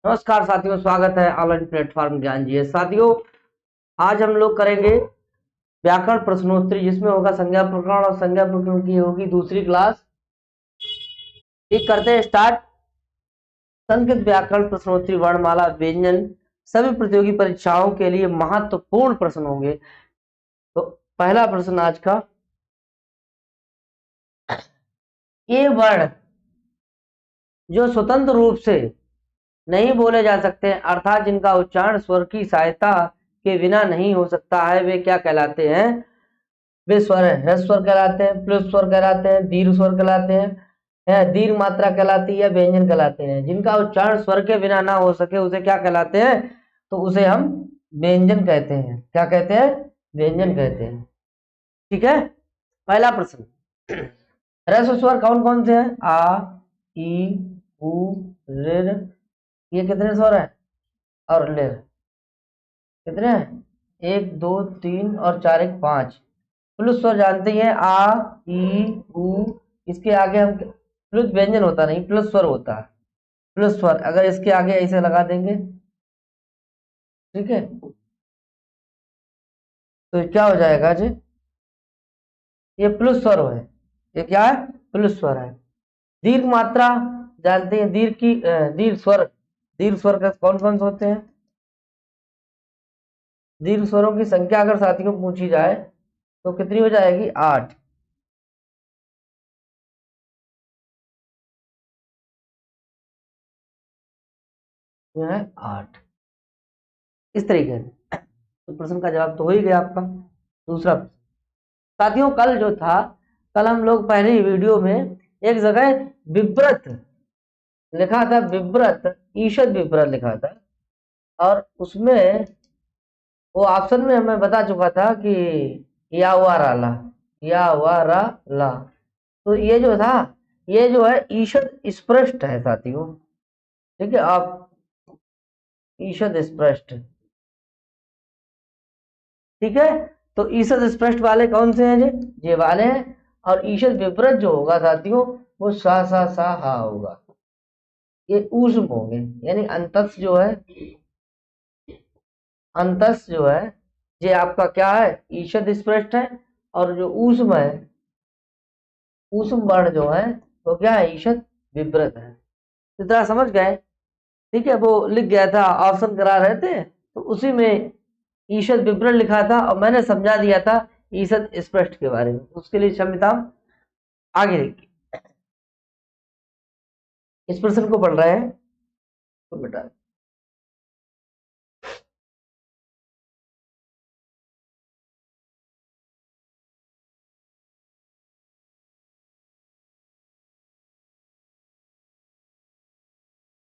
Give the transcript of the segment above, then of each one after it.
नमस्कार साथियों, स्वागत है ऑनलाइन प्लेटफॉर्म ज्ञान जी। साथियों, आज हम लोग करेंगे व्याकरण प्रश्नोत्तरी, जिसमें होगा संज्ञा प्रकरण और संज्ञा प्रकरण की होगी दूसरी क्लास। ठीक, करते हैं स्टार्ट। संस्कृत व्याकरण प्रश्नोत्तरी वर्णमाला व्यंजन सभी प्रतियोगी परीक्षाओं के लिए महत्वपूर्ण प्रश्न होंगे। तो पहला प्रश्न आज का, ये वर्ण जो स्वतंत्र रूप से नहीं बोले जा सकते, अर्थात जिनका उच्चारण स्वर की सहायता के बिना नहीं हो सकता है, वे क्या कहलाते हैं? वे स्वर है। ह्रस्व स्वर कहलाते हैं, प्लुत स्वर कहलाते हैं, दीर्घ स्वर कहलाते हैं, दीर्घ मात्रा कहलाती है, व्यंजन कहलाते हैं। जिनका उच्चारण स्वर के बिना ना हो सके उसे क्या कहलाते हैं? तो उसे हम व्यंजन कहते हैं। क्या कहते हैं? व्यंजन कहते हैं। ठीक है। पहला प्रश्न, ह्रस्व स्वर कौन कौन से हैं? आ, ई, उ, ऋ। ये कितने स्वर है? और ले कितने हैं? एक, दो, तीन और चार, एक, पांच। प्लुत स्वर जानते ही हैं, आ, ई, उ। इसके आगे हम प्लुत व्यंजन होता नहीं, प्लस स्वर होता है। प्लस स्वर अगर इसके आगे ऐसे लगा देंगे, ठीक है, तो क्या हो जाएगा जी? ये प्लस स्वर है। ये क्या है? प्लस स्वर है। दीर्घ मात्रा जानते हैं, दीर्घ स्वर का कौन कौन से होते हैं? दीर्घ स्वरों की संख्या अगर साथियों पूछी जाए तो कितनी हो जाएगी? 8। यह है 8। इस तरीके से तो प्रश्न का जवाब तो हो ही गया आपका। दूसरा प्रश्न, साथियों कल जो था, कल हम लोग पहले ही वीडियो में एक जगह विव्रत लिखा था, विव्रत, ईषद विव्रत लिखा था। और उसमें वो ऑप्शन में हमें बता चुका था कि या हुआ राला, या हुआ रा ला। तो ये जो था, ये जो है ईषद स्पष्ट है साथियों। ठीक है, आप ईषद स्पष्ट, ठीक है। तो ईषद स्पष्ट वाले कौन से हैं जी? ये वाले हैं। और ईषद विपरीत जो होगा साथियों, वो सा हा होगा। ये ऊष्म होंगे, यानी अंतस जो है, अंतस जो है, ये आपका क्या है? ईषद स्पष्ट है। और जो ऊष्म है, ऊष्म वर्ण जो है, वो क्या है? ईषद विपरीत है। इतना समझ गए? ठीक है, वो लिख गया था, ऑप्शन करा रहे थे तो उसी में ईषद विवरण लिखा था और मैंने समझा दिया था ईषद स्पष्ट के बारे में। उसके लिए क्षमता। आगे देखिए, इस प्रश्न को पढ़ रहे हैं तो बेटा,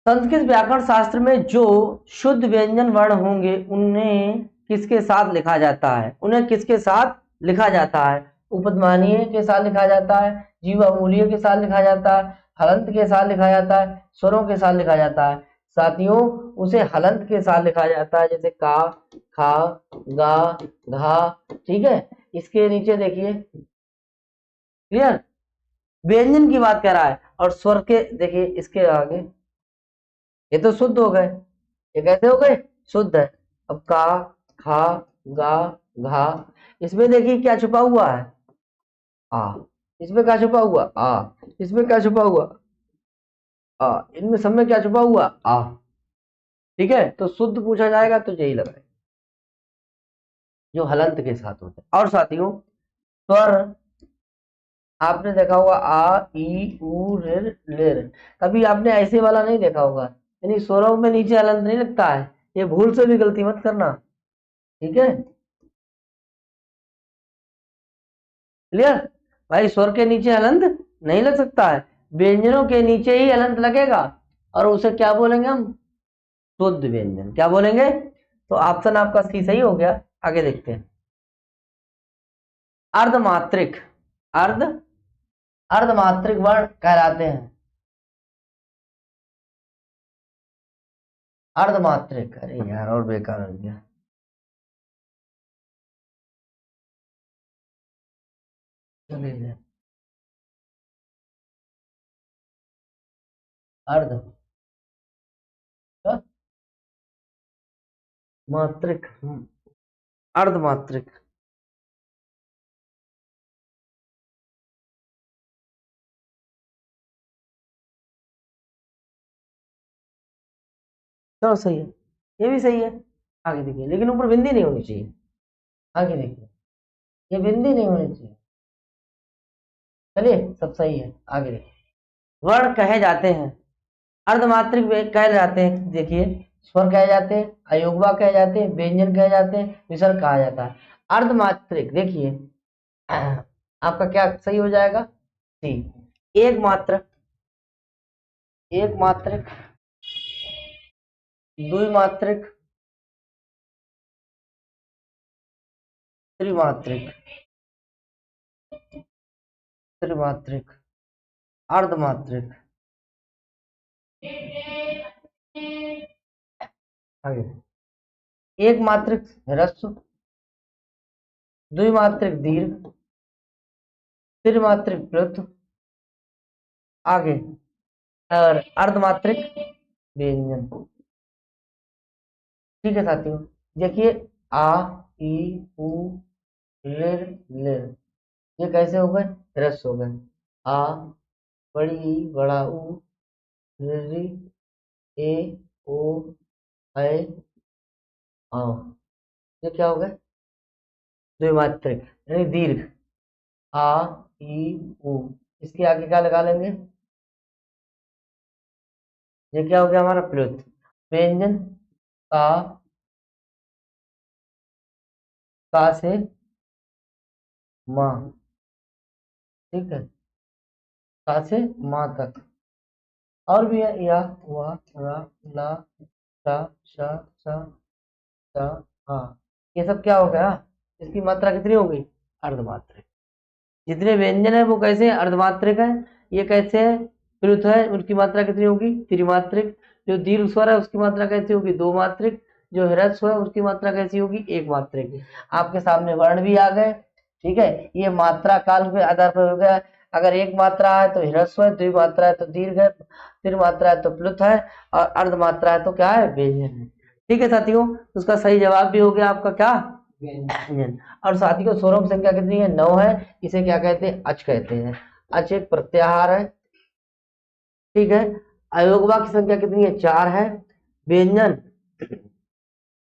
संस्कृत व्याकरण शास्त्र में जो शुद्ध व्यंजन वर्ण होंगे उन्हें किसके साथ लिखा जाता है? उन्हें किसके साथ लिखा जाता है? उपध्मानीय के साथ लिखा जाता है, जीवामूलीय के साथ लिखा जाता है, हलंत के साथ लिखा जाता है, स्वरों के साथ लिखा जाता है। साथियों, उसे हलंत के साथ लिखा जाता है, जैसे का, खा, गा, घा। ठीक है। इसके नीचे देखिए, क्लियर? व्यंजन की बात कर रहा है। और स्वर के देखिए, इसके आगे ये तो शुद्ध हो गए। ये कैसे हो गए? शुद्ध है। अब का, खा, गा, घा। इसमें देखिए क्या छुपा हुआ है? आ। इसमें क्या छुपा हुआ? आ। इसमें क्या छुपा हुआ? आ। इनमें सब में क्या छुपा हुआ? आ। ठीक है, तो शुद्ध पूछा जाएगा तो यही लगाए, जो हलंत के साथ होते हैं। और साथियों, स्वर आपने देखा होगा, आ, ई, उ, ऋ। कभी आपने ऐसे वाला नहीं देखा होगा, यानी स्वरों में नीचे हलंत नहीं लगता है। ये भूल से भी गलती मत करना, ठीक है? क्लियर? भाई, स्वर के नीचे हलंत नहीं लग सकता है, व्यंजनों के नीचे ही हलंत लगेगा। और उसे क्या बोलेंगे हम? शुद्ध व्यंजन। क्या बोलेंगे? तो ऑप्शन आपका सी सही हो गया। आगे देखते हैं, अर्धमात्रिक, अर्ध अर्धमात्रिक वर्ण कहलाते हैं। अर्धमात्रिक, अरे यार और बेकार हो गया। चलिए, अर्ध मात्रिक, अर्धमात्रिक। चलो सही है, ये भी सही है। आगे देखिए, लेकिन ऊपर बिंदी नहीं होनी चाहिए। आगे देखिए, ये बिंदी नहीं होनी चाहिए। चलिए सब सही है। आगे देखिए, वर्ण कहे जाते हैं, अर्धमात्रिक कहे जाते हैं। देखिए, स्वर कहे जाते हैं, अयोगवा कहे जाते हैं, व्यंजन कहे जाते हैं, विसर्ग कहा जाता है। अर्धमात्रिक देखिए, आपका क्या सही हो जाएगा? सी। एक मात्र, एक मात्रिक, द्विमात्रिक, त्रिमात्रिक, त्रिमात्रिक, अर्धमात्रिक। आगे, एक मात्रिक ह्रस्व, द्विमात्रिक दीर्घ, त्रिमात्रिक प्लुत। आगे, और अर्धमात्रिक व्यंजन। ठीक है साथियों, देखिए, आ, ई, उ, ऋ, लिर, ये कैसे हो गए? ह्रस्व हो गए। आ, बड़ी ई, बड़ा ऊ, ऋ, ए, ओ, ऐ, औ, ये क्या हो गए? द्विमात्रिक यानी दीर्घ। आ, ई, उ, इसके आगे क्या लगा लेंगे? ये क्या हो गया हमारा? प्लुत। व्यंजन, का, का से माँ। ठीक है, का से माँ तक। और भी है, या, वा, रा, ला, टा, शा, सा, सा, हा। ये सब क्या हो गया? इसकी मात्रा कितनी हो गई? अर्धमात्रिक। जितने व्यंजन है वो कैसे हैं? अर्धमात्रिक है। ये कैसे है? प्लुत है, उनकी मात्रा कितनी होगी? त्रिमात्रिक। जो दीर्घ स्वर है उसकी मात्रा कैसी होगी? दो मात्रिक। जो ह्रस्व है उसकी मात्रा कैसी होगी? एक मात्रिक। आपके सामने वर्ण भी आ गए। ठीक है, ये मात्रा काल के आधार पर हो गया। अगर एक मात्रा है तो ह्रस्व है, द्विमात्रा है तो दीर्घ है, त्रिमात्रा है तो प्लुत है, और अर्धमात्रा है तो क्या है? व्यंजन है। ठीक है साथियों, उसका सही जवाब भी हो गया आपका क्या? व्यंजन। और साथियों, स्वरों की संख्या कितनी है? 9 है। इसे क्या कहते हैं? अच कहते हैं। अच एक प्रत्याहार है। ठीक है, अयोगवा की संख्या कितनी है? 4 है। व्यंजन,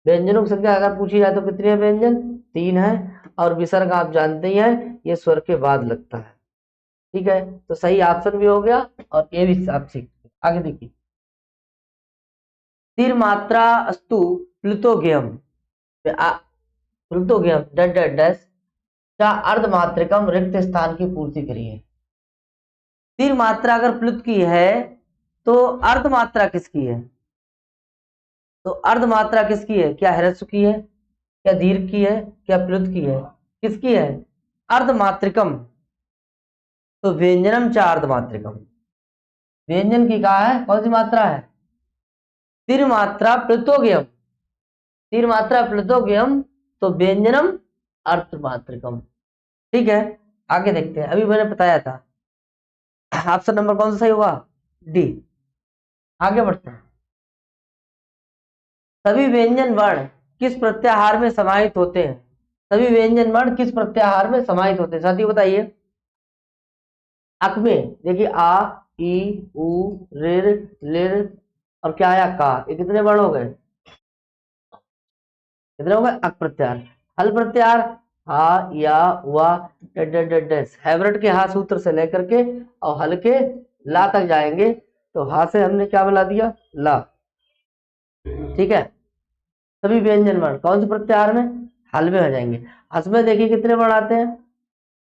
व्यंजनों की संख्या अगर पूछी जाए तो कितनी है? व्यंजन 3 है। और विसर्ग आप जानते ही हैं, ये स्वर के बाद लगता है। ठीक है, तो सही ऑप्शन भी हो गया और ये भी आप सीख। आगे देखिए, तीर मात्रा अस्तु प्लुतोग्यम, प्लुतोग्यम डैश डैश डैश का अर्धमात्रिकम रिक्त स्थान की पूर्ति करिए। तीर मात्रा अगर प्लुत की है तो अर्धमात्रा किसकी है? तो अर्धमात्रा किसकी है? क्या ह्रस्व की है, क्या दीर्घ की है, क्या प्लुत की है? किसकी है? अर्धमात्रिकम। तो व्यंजनम चा अर्धमात्रिकम, व्यंजन की कहा है? कौन सी मात्रा है? तीर मात्रा प्लुतोग्यम, तीर मात्रा प्लुतोग्यम, तो व्यंजनम अर्धमात्रिकम। ठीक है, आगे देखते हैं। अभी मैंने बताया था, ऑप्शन नंबर कौन सा सही होगा? डी। आगे बढ़ते हैं। सभी व्यंजन वर्ण किस प्रत्याहार में समाहित होते हैं? सभी व्यंजन वर्ण किस प्रत्याहार में समाहित होते हैं साथियों बताइए। अक में देखिए, आ, ई, उ, ऋ, लिर, और क्या आया? का। ये कितने वर्ण हो गए? कितने हो गए? अक प्रत्याहार। हल प्रत्याहार, हा, या, वा, डैश। हैवरट के हा सूत्र से लेकर के और हल के ला तक जाएंगे, तो हा से हमने क्या बना दिया? ला। ठीक है, सभी व्यंजन वर्ण कौन से प्रत्याहार में? हल में हो जाएंगे। हस में देखिए कितने वर्ण आते हैं?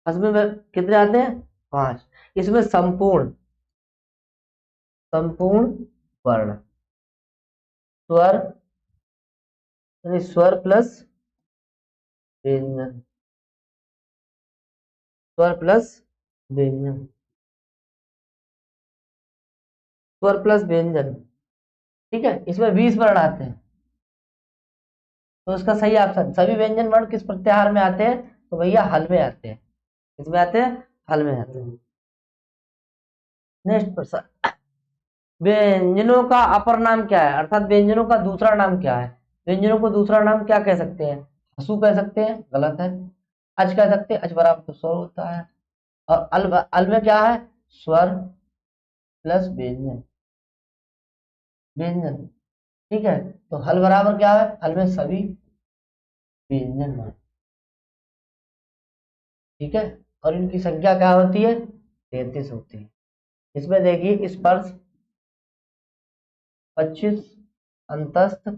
हस में कितने आते हैं? 5। इसमें संपूर्ण, संपूर्ण वर्ण, स्वर यानी स्वर प्लस व्यंजन, स्वर प्लस व्यंजन, स्वर प्लस व्यंजन। ठीक है, इसमें 20 वर्ण आते हैं। तो इसका सही ऑप्शन, सभी व्यंजन वर्ण किस प्रत्याहार में आते हैं? तो भैया हल में आते हैं। किसमें आते हैं? हल में आते हैं। नेक्स्ट प्रश्न, व्यंजनों का अपर नाम क्या है? अर्थात व्यंजनों का दूसरा नाम क्या है? व्यंजनों को दूसरा नाम क्या कह सकते हैं? हसू कह सकते हैं, गलत है। अच कह सकते हैं, अच बराबर तो स्वर होता है। और अल में क्या है? स्वर प्लस व्यंजन, व्यंजन। ठीक है, तो हल बराबर क्या है? हल में सभी व्यंजन वर्ण। ठीक है, और इनकी संख्या क्या होती है? 33 होती है। इसमें देखिए स्पर्श, 25, अंतस्थ,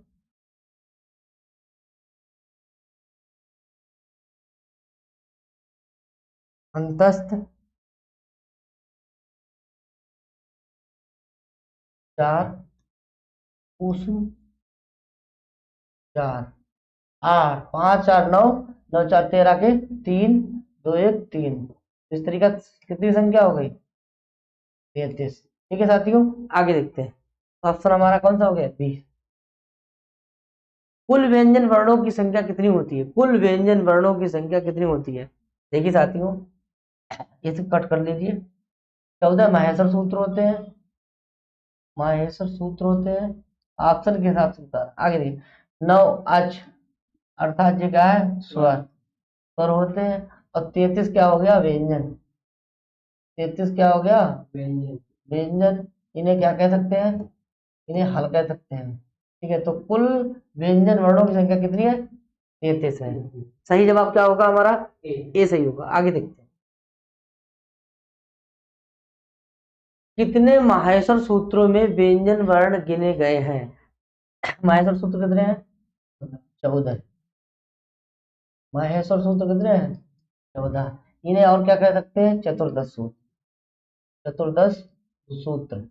अंतस्थ 4, ऊष्म 4, 8, 5 4 9, 9 4 13 के 3, 2 1 3। इस तरीका कितनी संख्या हो गई? 33। ठीक है साथियों, आगे देखते हैं। ऑप्शन हमारा कौन सा हो गया? बी। कुल व्यंजन वर्णों की संख्या कितनी होती है? कुल व्यंजन वर्णों की संख्या कितनी होती है? देखिए साथियों, ये सब कट कर लीजिए। 14 माहेश्वर सूत्र होते हैं, माहेश्वर सूत्र होते हैं। ऑप्शन के हिसाब से बता, आगे देखिए। 9 अच, अर्थात ये क्या है? स्वर, स्वर होते हैं। और 33 क्या हो गया? व्यंजन। 33 क्या हो गया? व्यंजन, व्यंजन। इन्हें क्या कह सकते हैं? इन्हें हल कह सकते हैं। ठीक है, तो कुल व्यंजन वर्णों की संख्या कितनी है? 33 है। सही जवाब क्या होगा हमारा? ए सही होगा। आगे देखते हैं। कितने माहेश्वर सूत्रों में व्यंजन वर्ण गिने गए हैं? माहेश्वर सूत्र कितने हैं? 14। माहेश्वर सूत्र कितने हैं? 14। इन्हें और क्या कह सकते हैं? चतुर्दश सूत्र, चतुर्दश सूत्र।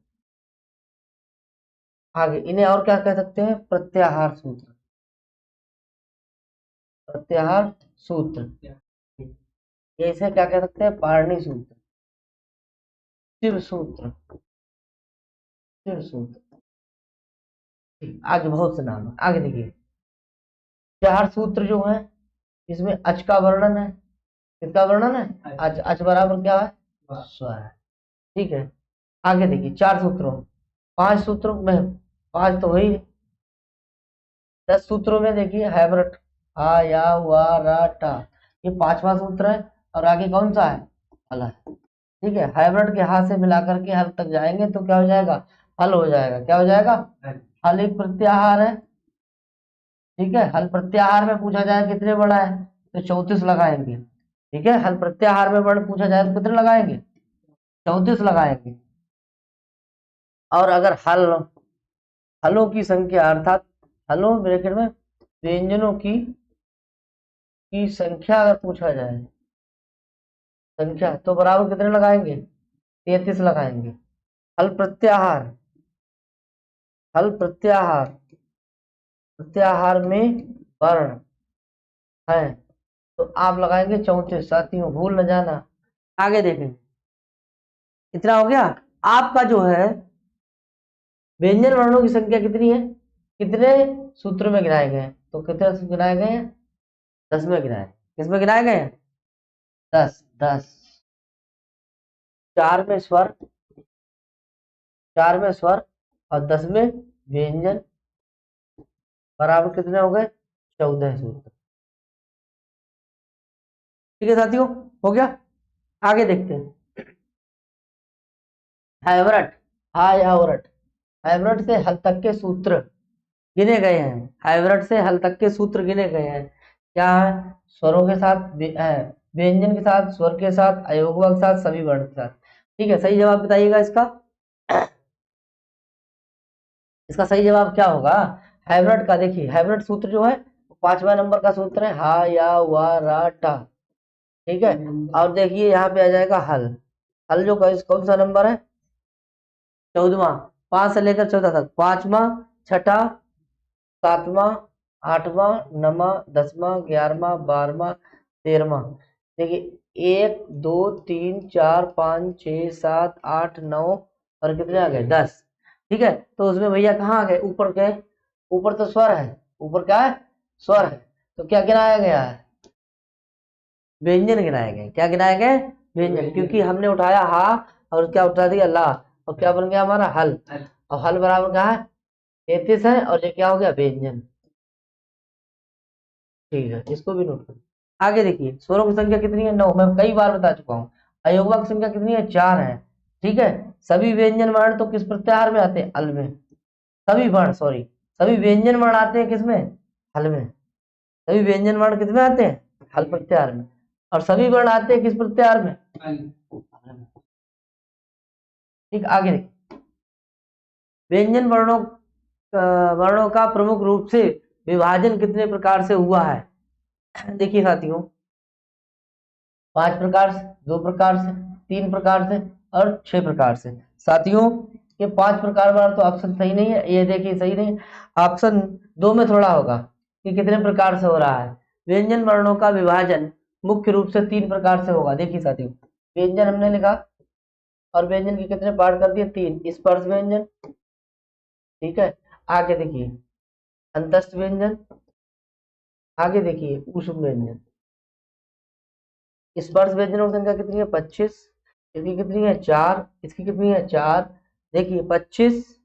आगे इन्हें और क्या कह सकते हैं? प्रत्याहार सूत्र, प्रत्याहार सूत्र। ये इसे क्या कह सकते हैं? पारणी सूत्र, शिव सूत्र, शिव सूत्र। आगे बहुत से नाम है, आगे देखिए। चार सूत्र जो है, इसमें अच का वर्णन है। किसका वर्णन है? अच, अच बराबर क्या है? स्वर है। ठीक है, आगे देखिए। चार सूत्रों, 5 सूत्रों में, 5 तो वही, 10 सूत्रों में देखिए हैवरट, हा या वा रा टा, ये 5वां सूत्र है। और आगे कौन सा है? हल है। ठीक है, हैवरट के हाथ से मिलाकर के हल तक जाएंगे तो क्या हो जाएगा? हल हो जाएगा। क्या हो जाएगा? हल एक प्रत्याहार है। ठीक है, हल प्रत्याहार में पूछा जाए कितने बड़ा है तो 34 लगाएंगे। ठीक है, हल प्रत्याहार में बड़ा पूछा जाए तो कितने लगाएंगे? 34 लगाएंगे। और अगर हल, हलों की संख्या, अर्थात हलों ब्रैकेट में व्यंजनों की संख्या अगर पूछा जाए, संख्या, तो बराबर कितने लगाएंगे? 33 लगाएंगे। हल प्रत्याहार, हल प्रत्याहार, प्रत्याहार में वर्ण है तो आप लगाएंगे 34। साथियों भूल न जाना। आगे देखें, इतना हो गया। आपका जो है व्यंजन वर्णों की संख्या कितनी है? कितने सूत्र में गिनाए गए हैं? तो कितने गिनाए गए हैं? 10 में गिनाए। किस में गिनाए गए हैं? 10, 10। 4 में स्वर, 4 में स्वर और 10 में व्यंजन, बराबर कितने हो गए? 14 सूत्र। ठीक है साथियों, हो गया। आगे देखते हैं। हैवरट, हायवरट, हैवरट से हल तक के सूत्र गिने गए हैं। हैवरट से हल तक के सूत्र गिने गए हैं। क्या है? स्वरों के साथ, व्यंजन के साथ, स्वर के साथ, अयोगवा के साथ, सभी वर्ण के साथ। ठीक है, सही जवाब बताइएगा इसका। इसका सही जवाब क्या होगा? हाइब्रिड का देखिए, हाइब्रिड सूत्र जो है 5वां नंबर का सूत्र है, हा या वा रा टा। ठीक है, और देखिए यहाँ पे आ जाएगा हल। हल जो कौन सा नंबर है? 14वां। 5 से लेकर 14 तक, 5वां, 6ठा, 7वां, 8वां, 9वां, 10वां, 11वां, 12वां, 13वां। देखिए 1 2 3 4 5 6 7 8 9 और कितने आ गए? 10। ठीक है, तो उसमें भैया कहाँ आ गए? ऊपर गए। ऊपर तो स्वर है, ऊपर क्या है? स्वर है। तो क्या गिनाया गया है? व्यंजन गिनाए गए। क्या गिनाए गए? व्यंजन, क्योंकि हमने उठाया हा और क्या उठा दिया? ला, और क्या बन गया हमारा? हल। और हल बराबर क्या है? 33 है, और ये क्या हो गया? व्यंजन। ठीक है, इसको भी नोट करो। आगे देखिए, स्वरों की संख्या कितनी है? 9। मैं कई बार बता चुका हूँ। अयोगवा की संख्या कितनी है? 4 है। ठीक है। सभी व्यंजन वर्ण तो किस प्रत्याहार में आते हैं? अल में। सभी वर्ण, सॉरी, सभी व्यंजन वर्ण आते हैं किसमें? हल में। सभी व्यंजन वर्ण किसमें आते हैं? हल प्रत्याहार में। और सभी वर्ण आते हैं किस प्रत्याहार में? हल में। ठीक, आगे देखिए, व्यंजन वर्णों का प्रमुख रूप से विभाजन कितने प्रकार से हुआ है? देखिए साथियों, 5 प्रकार से, 2 प्रकार से, 3 प्रकार से और 6 प्रकार से। साथियों, ये 5 प्रकार वाला तो ऑप्शन सही नहीं है, ये देखिए सही नहीं। ऑप्शन 2 में थोड़ा होगा कि कितने प्रकार से हो रहा है। व्यंजन वर्णों का विभाजन मुख्य रूप से 3 प्रकार से होगा। देखिए साथियों, व्यंजन हमने लिखा और व्यंजन के कितने पार्ट कर दिए? 3। स्पर्श व्यंजन, ठीक है। आगे देखिए, अंतस्थ व्यंजन। आगे देखिए, ऊष्म व्यंजन। स्पर्श व्यंजनों की संख्या कितनी है? 25। इसकी कितनी है? 4। इसकी कितनी है? 4। देखिए 25,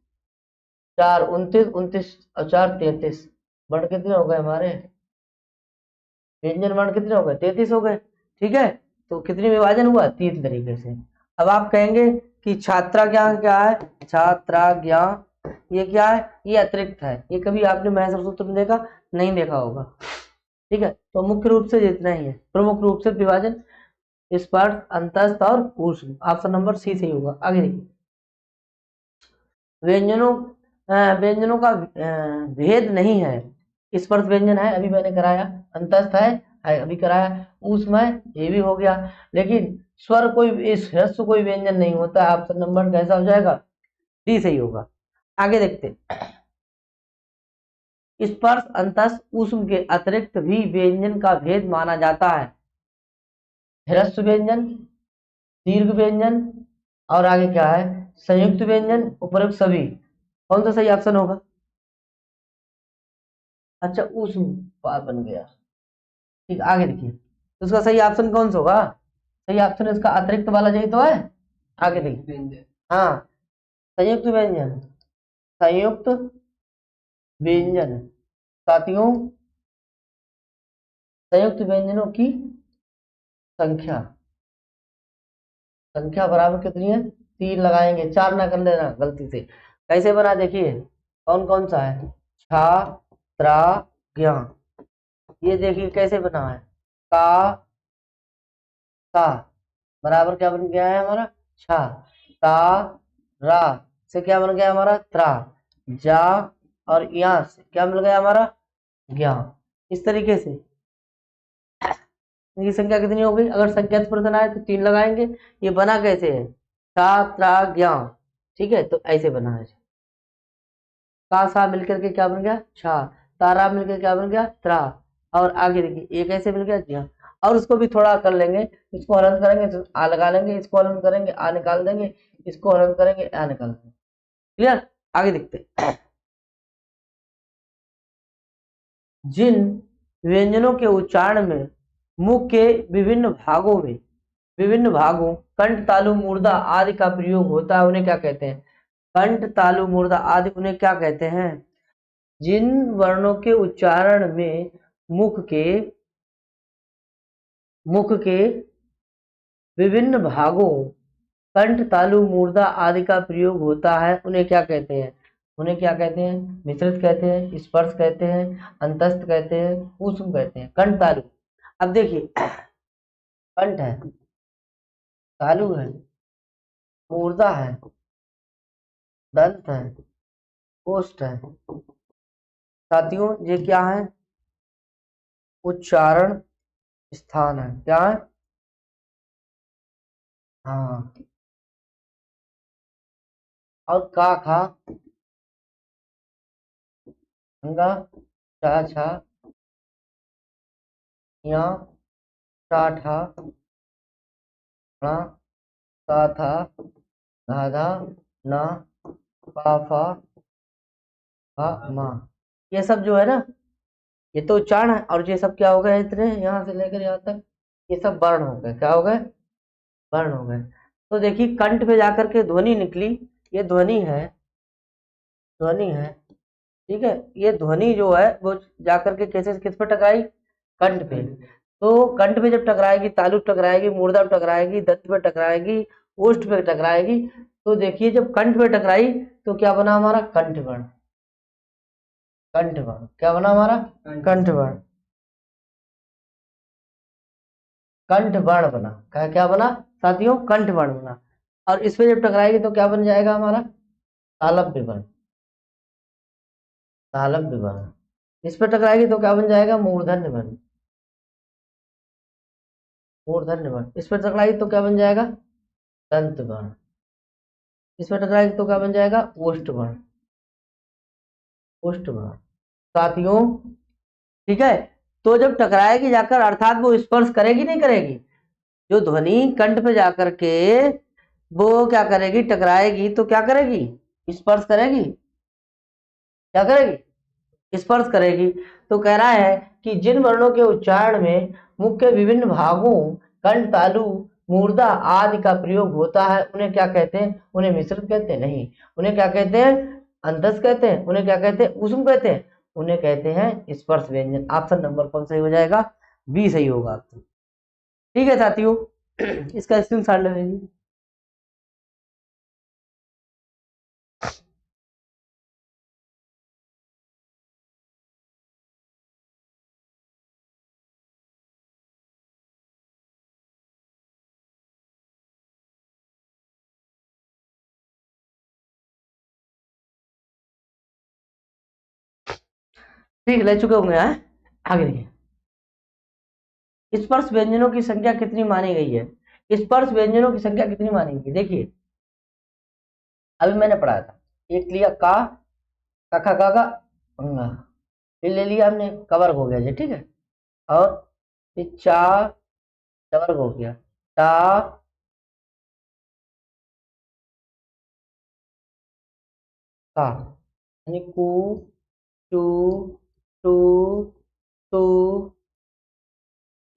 4 29, 29 और 4 33। वर्ण कितने हो गए हमारे? व्यंजन वर्ण कितने हो गए? 33 हो गए। ठीक है। तो कितनी विभाजन हुआ? 3 तरीके से। अब आप कहेंगे कि छात्राज्ञा क्या है? छात्राज्ञा ये क्या है? ये अतिरिक्त है। ये कभी आपने महर्षि सूत्र में देखा? नहीं देखा होगा। ठीक है। तो मुख्य रूप से जितना ही है, प्रमुख रूप से विभाजन स्पर्श, अंतस्थ और ऊष्म। ऑप्शन नंबर सी सही होगा। आगे देखिए, व्यंजनों व्यंजनों का भेद नहीं है। स्पर्श व्यंजन है, अभी मैंने कराया। अंतस्थ है, अभी कराया। ऊष्म है, ये भी हो गया। लेकिन स्वर कोई, इस ह्रस्व कोई व्यंजन नहीं होता है। ऑप्शन नंबर कैसा हो जाएगा? डी सही होगा। आगे देखते, स्पर्श, अंतस्थ, ऊष्म के अतिरिक्त भी व्यंजन का भेद माना जाता है। ह्रस्व व्यंजन, दीर्घ व्यंजन और आगे क्या है? संयुक्त व्यंजन, उपरोक्त सभी। कौन सा सही ऑप्शन होगा? अच्छा, ऊष्म बन गया। ठीक, आगे देखिए, तो इसका सही ऑप्शन कौन सा होगा? सही ऑप्शन इसका अतिरिक्त वाला यही तो है। आगे देखिए, हाँ, संयुक्त व्यंजन। संयुक्त व्यंजन साथियों, संयुक्त व्यंजनों की संख्या, संख्या बराबर कितनी है? 3 लगाएंगे, 4 ना कर लेना गलती से। कैसे बना देखिए, कौन कौन सा है? छा, त्रा, ज्ञा। ये देखिए कैसे बना है। का, ता बराबर क्या बन गया है हमारा? छा। ता, रा से क्या बन गया हमारा? त्रा। जा और या से क्या मिल गया हमारा? ज्ञा। इस तरीके से इनकी संख्या कितनी हो गई? अगर संख्या प्रश्न आए तो 3 लगाएंगे। ये बना कैसे है? ता, त्रा, ज्ञा। ठीक है, तो ऐसे बना है। का सा मिलकर के क्या बन गया? छा। तारा मिलकर क्या बन गया? त्रा। और आगे देखिए, ये कैसे मिल गया? ज्ञा। और उसको भी थोड़ा कर लेंगे। इसको हलन करेंगे तो आ लगा लेंगे, इसको हलन करेंगे आ निकाल देंगे, इसको हलन करेंगे आ निकाल देंगे। क्लियर? आगे देखते, जिन व्यंजनों के उच्चारण में मुख के विभिन्न भागों कंठ, तालु, मूर्धा आदि का प्रयोग होता है, उन्हें क्या कहते हैं? कंठ, तालु, मूर्धा आदि उन्हें क्या कहते हैं? जिन वर्णों के उच्चारण में मुख के विभिन्न भागों कंठ, तालु, मूर्धा आदि का प्रयोग होता है, उन्हें क्या कहते हैं? उन्हें क्या कहते हैं? मिश्रित कहते हैं, स्पर्श कहते हैं, अंतस्थ कहते हैं, ऊष्म कहते हैं। कंठ, तालु। अब देखिए, कंठ है, तालु है, मूर्धा है, दंत है, ओष्ठ है। साथियों, ये क्या है? उच्चारण स्थान है। क्या है? हाँ। और का, खा, अंगा, छा, छा, या, टा, ठा, णा, सा, था, धा, धा, ना, पा, फा, फा, मा। ये सब जो है ना, ये तो उच्चारण है। और ये सब क्या हो गए? इतने यहाँ से लेकर यहाँ तक ये सब वर्ण हो गए। क्या हो गए? वर्ण हो गए। तो देखिए, कंठ पे जाकर के ध्वनि निकली। ये ध्वनि है, ध्वनि है। ठीक है, ये ध्वनि जो है वो जाकर के कैसे किस पे टकराई? कंठ पे। तो कंठ पे जब टकराएगी, तालु पे टकराएगी, मूर्धा पे टकराएगी, दंत पे टकराएगी, ओष्ठ पे टकराएगी। तो देखिए जब कंठ पे टकराई तो क्या बना हमारा कंठ वर्ण। कंठ वर्ण क्या बना हमारा कंठ वर्ण। कंठ वर्ण बना, क्या बना साथियों कंठ वर्ण बना। और इस पे जब टकराएगी तो क्या बन जाएगा हमारा तालव्य वर्ण। तालव्य वर्ण। इस पे टकराएगी तो क्या बन जाएगा मूर्धन्य वर्ण। मूर्धन्य वर्ण। इस पे टकराएगी तो क्या बन जाएगा दंत वर्ण। इस पे टकराएगी तो क्या बन जाएगा ओष्ठ वर्ण। ओष्ठ वर्ण साथियों। ठीक है। तो जब टकराएगी जाकर अर्थात वो स्पर्श करेगी नहीं करेगी, जो ध्वनि कंठ पे जाकर के वो क्या करेगी टकराएगी तो क्या करेगी स्पर्श करेगी। क्या करेगी स्पर्श करेगी। तो कह रहा है कि जिन वर्णों के उच्चारण में मुख्य विभिन्न भागों कंठ तालु मूर्धा आदि का प्रयोग होता है उन्हें क्या कहते हैं, उन्हें मिश्रित कहते हैं नहीं, उन्हें क्या कहते हैं अंतस कहते हैं, उन्हें क्या कहते हैं ऊष्म कहते हैं, उन्हें कहते हैं स्पर्श व्यंजन। ऑप्शन नंबर कौन सही हो जाएगा बी सही होगा। ठीक है साथियों इसका स्क्रीनशॉट ले लीजिए। ठीक ले चुके होंगे हैं। आगे देखिए स्पर्श व्यंजनों की संख्या कितनी मानी गई है। स्पर्श व्यंजनों की संख्या कितनी मानी गई देखिए अभी मैंने पढ़ाया था। एक लिया का खा का अंगा, फिर ले लिया हमने कवर्ग हो गया जी ठीक है। और फिर चा कवर्ग हो गया टा का यानी कु टू टू टू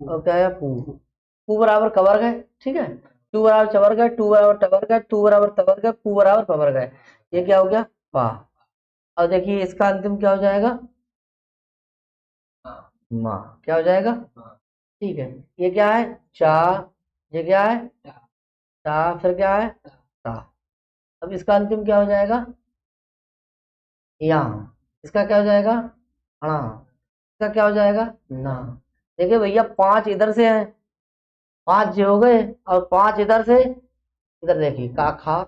और क्या है पू बराबर कवर्ग है ठीक है। टू बराबर चवर्ग है, टू बराबर टवर्ग है, टू बराबर तवर्ग है, पू बराबर पवर्ग है। ये क्या हो गया पा। और देखिए इसका अंतिम क्या हो जाएगा माँ। क्या हो जाएगा ठीक है। ये क्या है चा, ये क्या है टा, फिर क्या है ता। अब इसका अंतिम क्या हो जाएगा यहाँ। इसका क्या हो जाएगा हाँ। इसका क्या हो जाएगा ना। देखिए भैया पांच इधर से हैं, पांच ये हो गए और पांच इधर से। इधर देखिए का खा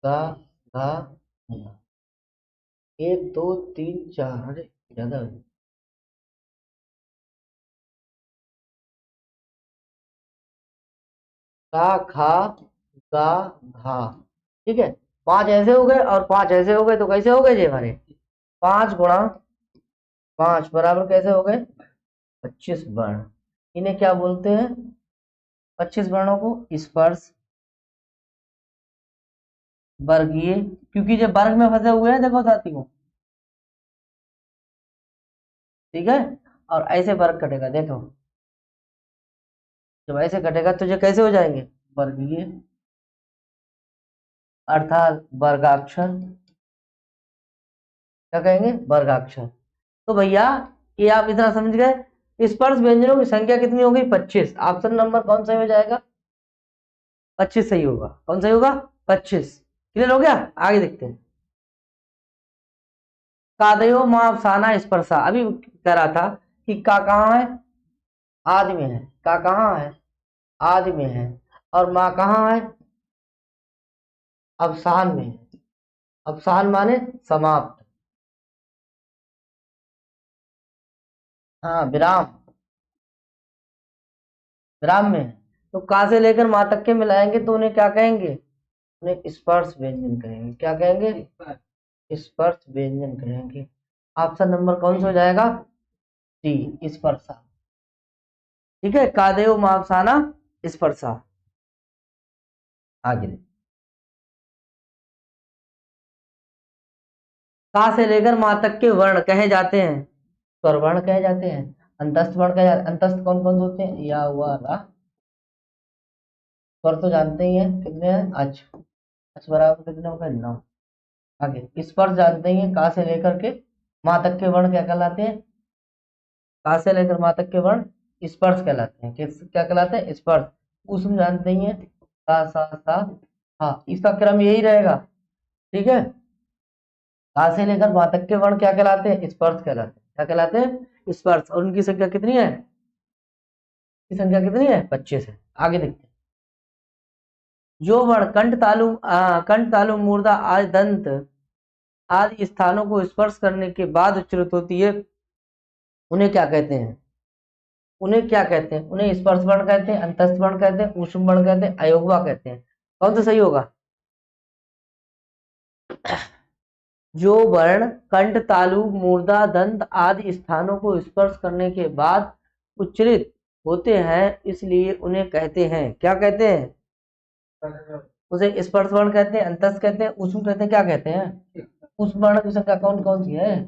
गा घा घा। एक दो तीन चार अरे ज्यादा हो गया। का खा गा घा ठीक है। पांच ऐसे हो गए और पांच ऐसे हो गए तो कैसे हो गए जी हमारे पांच गुणा पांच बराबर कैसे हो गए 25 वर्ण। इन्हें क्या बोलते हैं 25 वर्णों को स्पर्श वर्गीय। क्योंकि जब वर्ग में फंसे हुए हैं देखो साथियों ठीक है। और ऐसे वर्ग कटेगा देखो जब ऐसे कटेगा तो ये कैसे हो जाएंगे वर्गीय अर्थात वर्गाक्षर। क्या कहेंगे वर्गाक्षर। तो भैया ये आप इतना समझ गए स्पर्श व्यंजनों की संख्या कितनी हो गई 25। ऑप्शन नंबर कौन सा हो जाएगा 25 सही होगा। कौन सही होगा 25। क्लियर हो गया। आगे देखते हैं कादयो मापसाना स्पर्शा। अभी कह रहा था कि का कहाँ है आदि में है, का कहाँ है आदि में है और माँ कहाँ है अवसान में है। अवसान माने समाप्त। हाँ विराम विराम में है। तो का से लेकर माँ तक के मिलाएंगे तो उन्हें क्या कहेंगे उन्हें स्पर्श व्यंजन कहेंगे। क्या कहेंगे स्पर्श व्यंजन कहेंगे। ऑप्शन नंबर कौन सा हो जाएगा डी स्पर्शा। ठीक है कादेव मापसाना स्पर्शा। आगे का से लेकर माँ तक के वर्ण कहे जाते हैं स्वर वर्ण कहे जाते हैं। अंतस्थ वर्ण कहे जाते हैं। अंतस्थ कौन कौन से होते हैं या हुआ रा। स्वर तो जानते ही हैं कितने हैं अच। अच बराबर कितने हो गए 9। आगे स्पर्श जानते ही हैं का से लेकर के माँ तक के वर्ण क्या कहलाते हैं का से लेकर माँ तक के वर्ण स्पर्श कहलाते हैं। क्या कहलाते हैं? स्पर्श। ऊष्म जानते ही हैं, सा सा सा, हाँ, इसका क्रम यही रहेगा। ठीक है, का से लेकर माँ तक के वर्ण क्या कहलाते हैं? स्पर्श कहलाते हैं। क्या कहलाते हैं? स्पर्श। और उनकी संख्या कितनी है? की संख्या कितनी है? 25 है। आगे देखते हैं। जो वर्ण कंठ तालु मूर्धा आदि दंत आदि स्थानों को स्पर्श करने के बाद उच्चारित होती है, उन्हें क्या कहते हैं? उन्हें क्या कहते हैं? उन्हें स्पर्श वर्ण कहते हैं, अंतस्थ वर्ण कहते हैं, ऊष्म वर्ण कहते हैं, अयोगवा कहते हैं। कौन सा सही होगा? जो वर्ण कंठ तालु मूर्धा दंत आदि स्थानों को स्पर्श करने के बाद उच्चारित होते हैं, इसलिए उन्हें कहते हैं, क्या कहते हैं? उसे स्पर्श वर्ण कहते हैं, अंतस्थ कहते हैं, ऊष्म कहते हैं, क्या कहते हैं? ऊष्म वर्ण की संख्या कौन कौन सी है?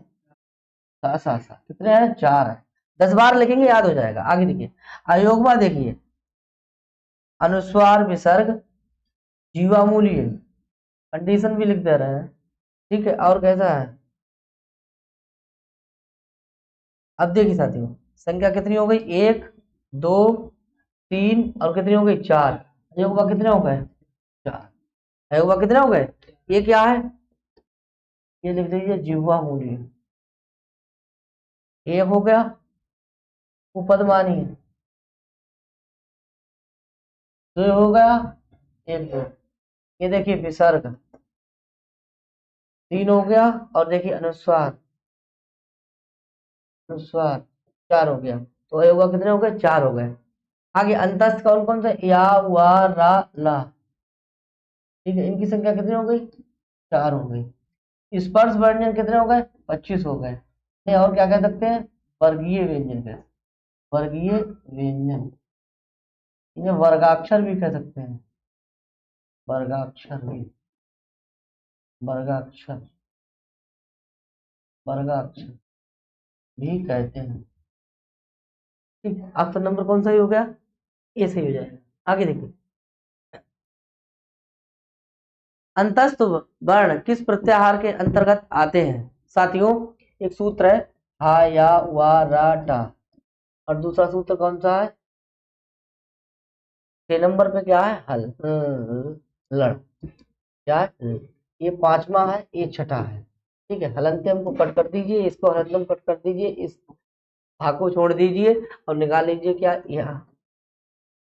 सा सा सा। कितने हैं? 4 है। 10 बार लिखेंगे याद हो जाएगा। आगे देखिए, अयोगवा देखिए, अनुस्वार विसर्ग जीवामूल्य, कंडीशन भी लिख दे रहे हैं। ठीक है, और कैसा है? अब देखिए साथियों, संख्या कितनी हो गई? 1 2 3 और कितनी हो गई? 4। अयोगवा कितने हो गए? 4। अयोगवा कितने हो गए? ये क्या है? ये लिख दीजिए जिह्वा मूल्य। एक हो गया, उपदमानी है, 2 हो गया, 1 2। ये देखिए विसर्ग, 3 हो गया, और देखिए अनुस्वार, अनुस्वार 4 हो गया। तो अयोगवा कितने हो गए? 4 हो गए। आगे अंतस्थ कौन कौन सा? या वा रा ला। ठीक है, इनकी संख्या कितनी हो गई? 4 हो गई। स्पर्श व्यंजन कितने हो गए? 25 हो गए। ये और क्या कह सकते हैं? वर्गीय व्यंजन कह, वर्गीय व्यंजन, इन्हें वर्गाक्षर भी कह सकते हैं, वर्गाक्षर भी, वर्गाक्षर, वर्गाक्षर भी कहते हैं। ठीक, ऑप्शन नंबर कौन सा ही हो गया? ये सही हो जाएगा। आगे देखिए, अंतस्थ वर्ण किस प्रत्याहार के अंतर्गत आते हैं? साथियों, एक सूत्र है हा या वा रा टा, और दूसरा सूत्र कौन सा है? 6 नंबर पे क्या है? हल लड़, क्या है? ये 5वां है, ये 6ठा है। ठीक है, हलंत्यम को कट कर दीजिए, इसको हलंत्यम कट कर दीजिए, इस भाग को छोड़ दीजिए और निकाल लीजिए क्या?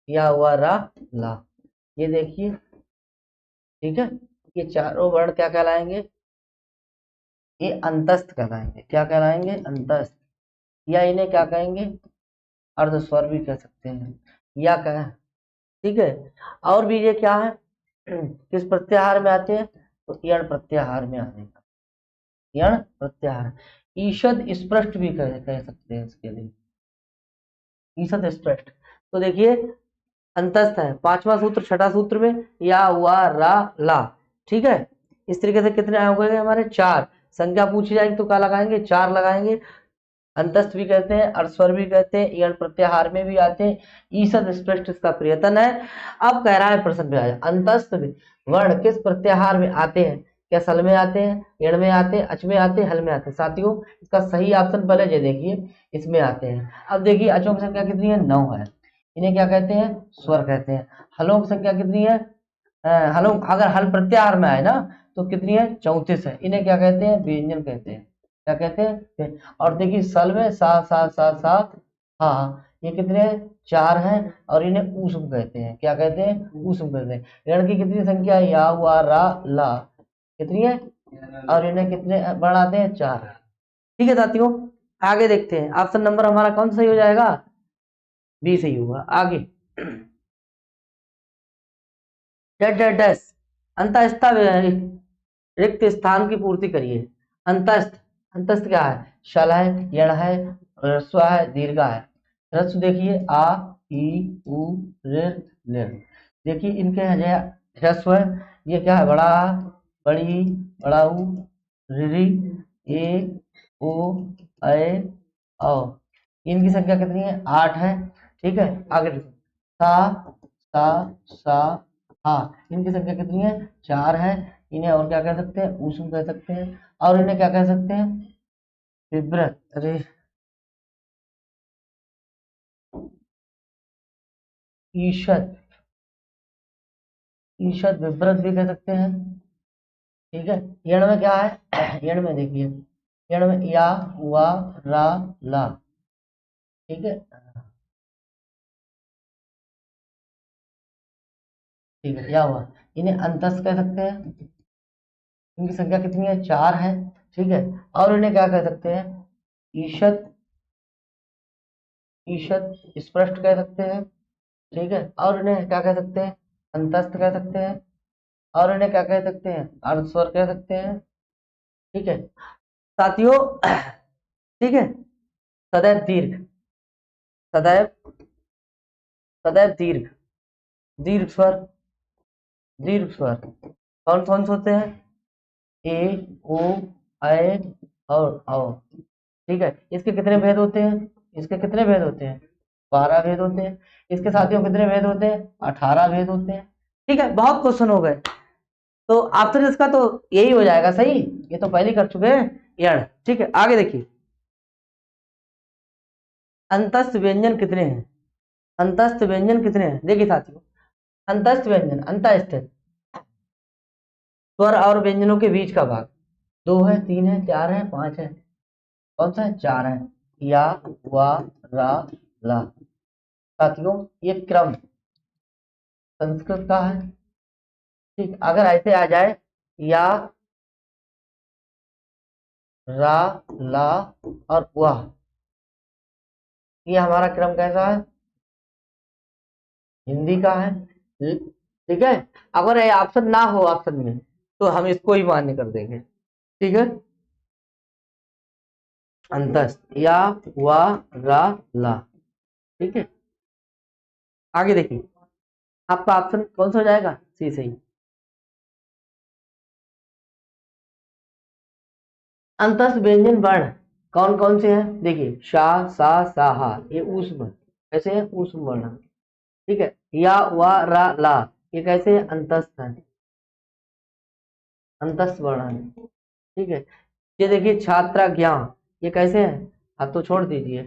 या हुआ रा ला। ये देखिए, ठीक है, ये चारों वर्ण क्या कहलाएंगे? ये अंतस्थ कहलाएंगे। क्या कहलाएंगे? अंतस्थ। या इन्हें क्या कहेंगे? अर्धस्वर भी कह सकते हैं, या कह, ठीक है। और भी ये क्या है? किस प्रत्याहार में आते हैं? तो यण प्रत्याहार में आते हैं, यण प्रत्याहार। ईषद स्पृष्ट भी कह सकते हैं इसके लिए, ईषद स्पृष्ट। तो देखिए, अंतस्थ है 5वां सूत्र, 6ठा सूत्र में या वा रा ला। ठीक है, इस तरीके से कितने हो गए हमारे? 4। संख्या पूछी जाएगी तो क्या लगाएंगे? 4 लगाएंगे। अंतस्थ भी कहते हैं, अर्स्वर भी कहते हैं, यण प्रत्याहार में भी आते हैं, ईषद स्पृष्ट इसका प्रयत्न है। अब कह रहा है प्रश्न में आया, अंतस्थ वर्ण किस प्रत्याहार में आते हैं? क्या सल में आते हैं, यण में आते हैं, अच में आते हैं, हल में आते हैं? साथियों, इसका सही ऑप्शन पहले ये देखिए, इसमें आते हैं। अब देखिए, अचों की संख्या कितनी है? 9 है। इन्हें क्या कहते हैं? स्वर कहते हैं। हलों की संख्या कितनी है? हलों, अगर हल प्रत्याहार में आए ना तो कितनी है? 34 है। इन्हें क्या कहते हैं? व्यंजन कहते हैं। क्या कहते हैं? और देखिए सल में सा सा सा सा, हाँ, ये कितने हैं? 4 हैं, और इन्हें ऊष्म कहते हैं। क्या कहते हैं? ऊष्म कहते हैं। ऋण की कितनी संख्या है? या हुआ रा ला, कितनी है? और इन्हें कितने बढ़ाते हैं? 4। ठीक है साथियों, आगे देखते हैं। ऑप्शन नंबर हमारा कौन सा सही हो जाएगा? बी सही होगा। आगे, डैश अंतस्थ रिक्त स्थान की पूर्ति करिए। अंतस्थ, अंतस्थ क्या है? शल है, यण है, ह्रस्व है, दीर्घ है। ह्रस्व देखिए आ ई उ ऋ। देखिए इनके ह्रस्व है, ये क्या है? बड़ा आ, बड़ी, बड़ा ऊ, रि, ए ओ ए औ। इनकी संख्या कितनी है? 8 है। ठीक है, आगे सा सा सा, हाँ, इनकी संख्या कितनी है? 4 है। इन्हें और क्या कह सकते हैं? ऊष्म कह सकते हैं। और इन्हें क्या कह सकते हैं? विव्रत, अरे ईषद, ईषद विभ्रत भी कह सकते हैं। ठीक है, यण में क्या है, यण में देखिए, यण में या, वा, रा, ला। ठीक है, ठीक है, या हुआ, इन्हें अंतस कह सकते हैं। इनकी संख्या कितनी है, 4 है। ठीक है, और इन्हें क्या कह सकते हैं, ईषद, ईषद स्पष्ट कह सकते हैं। ठीक है, और इन्हें क्या कह सकते हैं, अंतस्थ कह सकते हैं। और इन्हें क्या कह सकते हैं, अर्धस्वर कह सकते हैं। ठीक है साथियों, ठीक है, सदैव दीर्घ, सदैव, सदैव दीर्घ, दीर्घ स्वर, दीर्घ स्वर कौन कौन से होते हैं, ए, ओ, ऐ और औ। ठीक है, इसके कितने भेद होते हैं, इसके कितने भेद होते हैं, 12 भेद होते हैं। इसके साथियों कितने भेद होते हैं, 18 भेद होते हैं। ठीक है, बहुत क्वेश्चन हो गए, तो ऑप्शन इसका तो यही हो जाएगा सही, ये तो पहले कर चुके हैं, यण। ठीक है, आगे देखिए, अंतस्थ व्यंजन कितने हैं, अंतस्थ व्यंजन कितने हैं, देखिए साथियों, अंतस्थ व्यंजन, अंतस्थित स्वर और व्यंजनों के बीच का भाग, 2 है, 3 है, 4 है, 5 है, कौन सा है, 4 है, या, वा, रा, ला। साथियों ये क्रम संस्कृत का है। ठीक, अगर ऐसे आ जाए, या, रा, ला और वाह, ये हमारा क्रम कैसा है, हिंदी का है। ठीक है, अगर ये ऑप्शन ना हो ऑप्शन में, तो हम इसको ही मान्य कर देंगे। ठीक है, अंतस्थ, या, वा, रा, ला। ठीक है, आगे देखिए, आपका ऑप्शन कौन सा हो जाएगा, सी सही। अंतस्थ व्यंजन वर्ण कौन कौन से हैं, देखिए, शा, सा, हा, ये ऊष्म, कैसे है, ऊष्म वर्ण। ठीक है, या, वा, रा, ला, ये कैसे है, अंतस्थ है, अंतस्थ वर्ण है। ठीक है, ये देखिए, छात्रा ज्ञान, ये कैसे है, आप तो छोड़ दीजिए,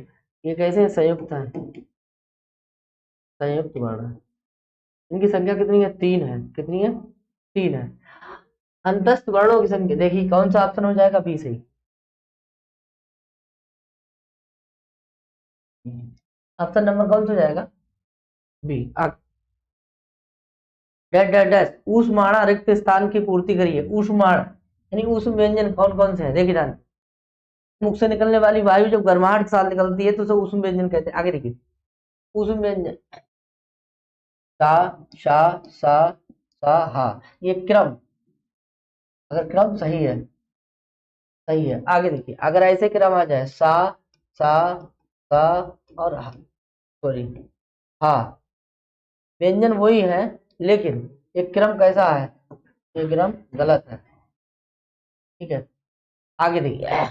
ये कैसे है, संयुक्त है, संयुक्त वर्ण है। इनकी संख्या कितनी है, 3 है, कितनी है, 3 है। अंतस्थ वर्णों की संख्या देखिए, कौन सा ऑप्शन हो जाएगा, बी सही। ऑप्शन नंबर कौन सा हो जाएगा, बी। डैश डैश डैश, ऊष्माणा रिक्त स्थान की पूर्ति करिए, ऊष्माण यानी ऊष्म व्यंजन कौन कौन से हैं, देखिए जान, मुख से निकलने वाली वायु जब गर्माहट के साथ निकलती है तो उसे ऊष्म व्यंजन कहते हैं। आगे देखिए, ऊष्म व्यंजन, सा, शा, सा, हा, ये क्रम, अगर क्रम सही है, सही है, आगे देखिए, अगर ऐसे क्रम आ जाए, सा, सा और हा, सॉरी, हा, व्यंजन वही है, लेकिन एक क्रम कैसा है, ये क्रम गलत है। ठीक है, आगे देखिए,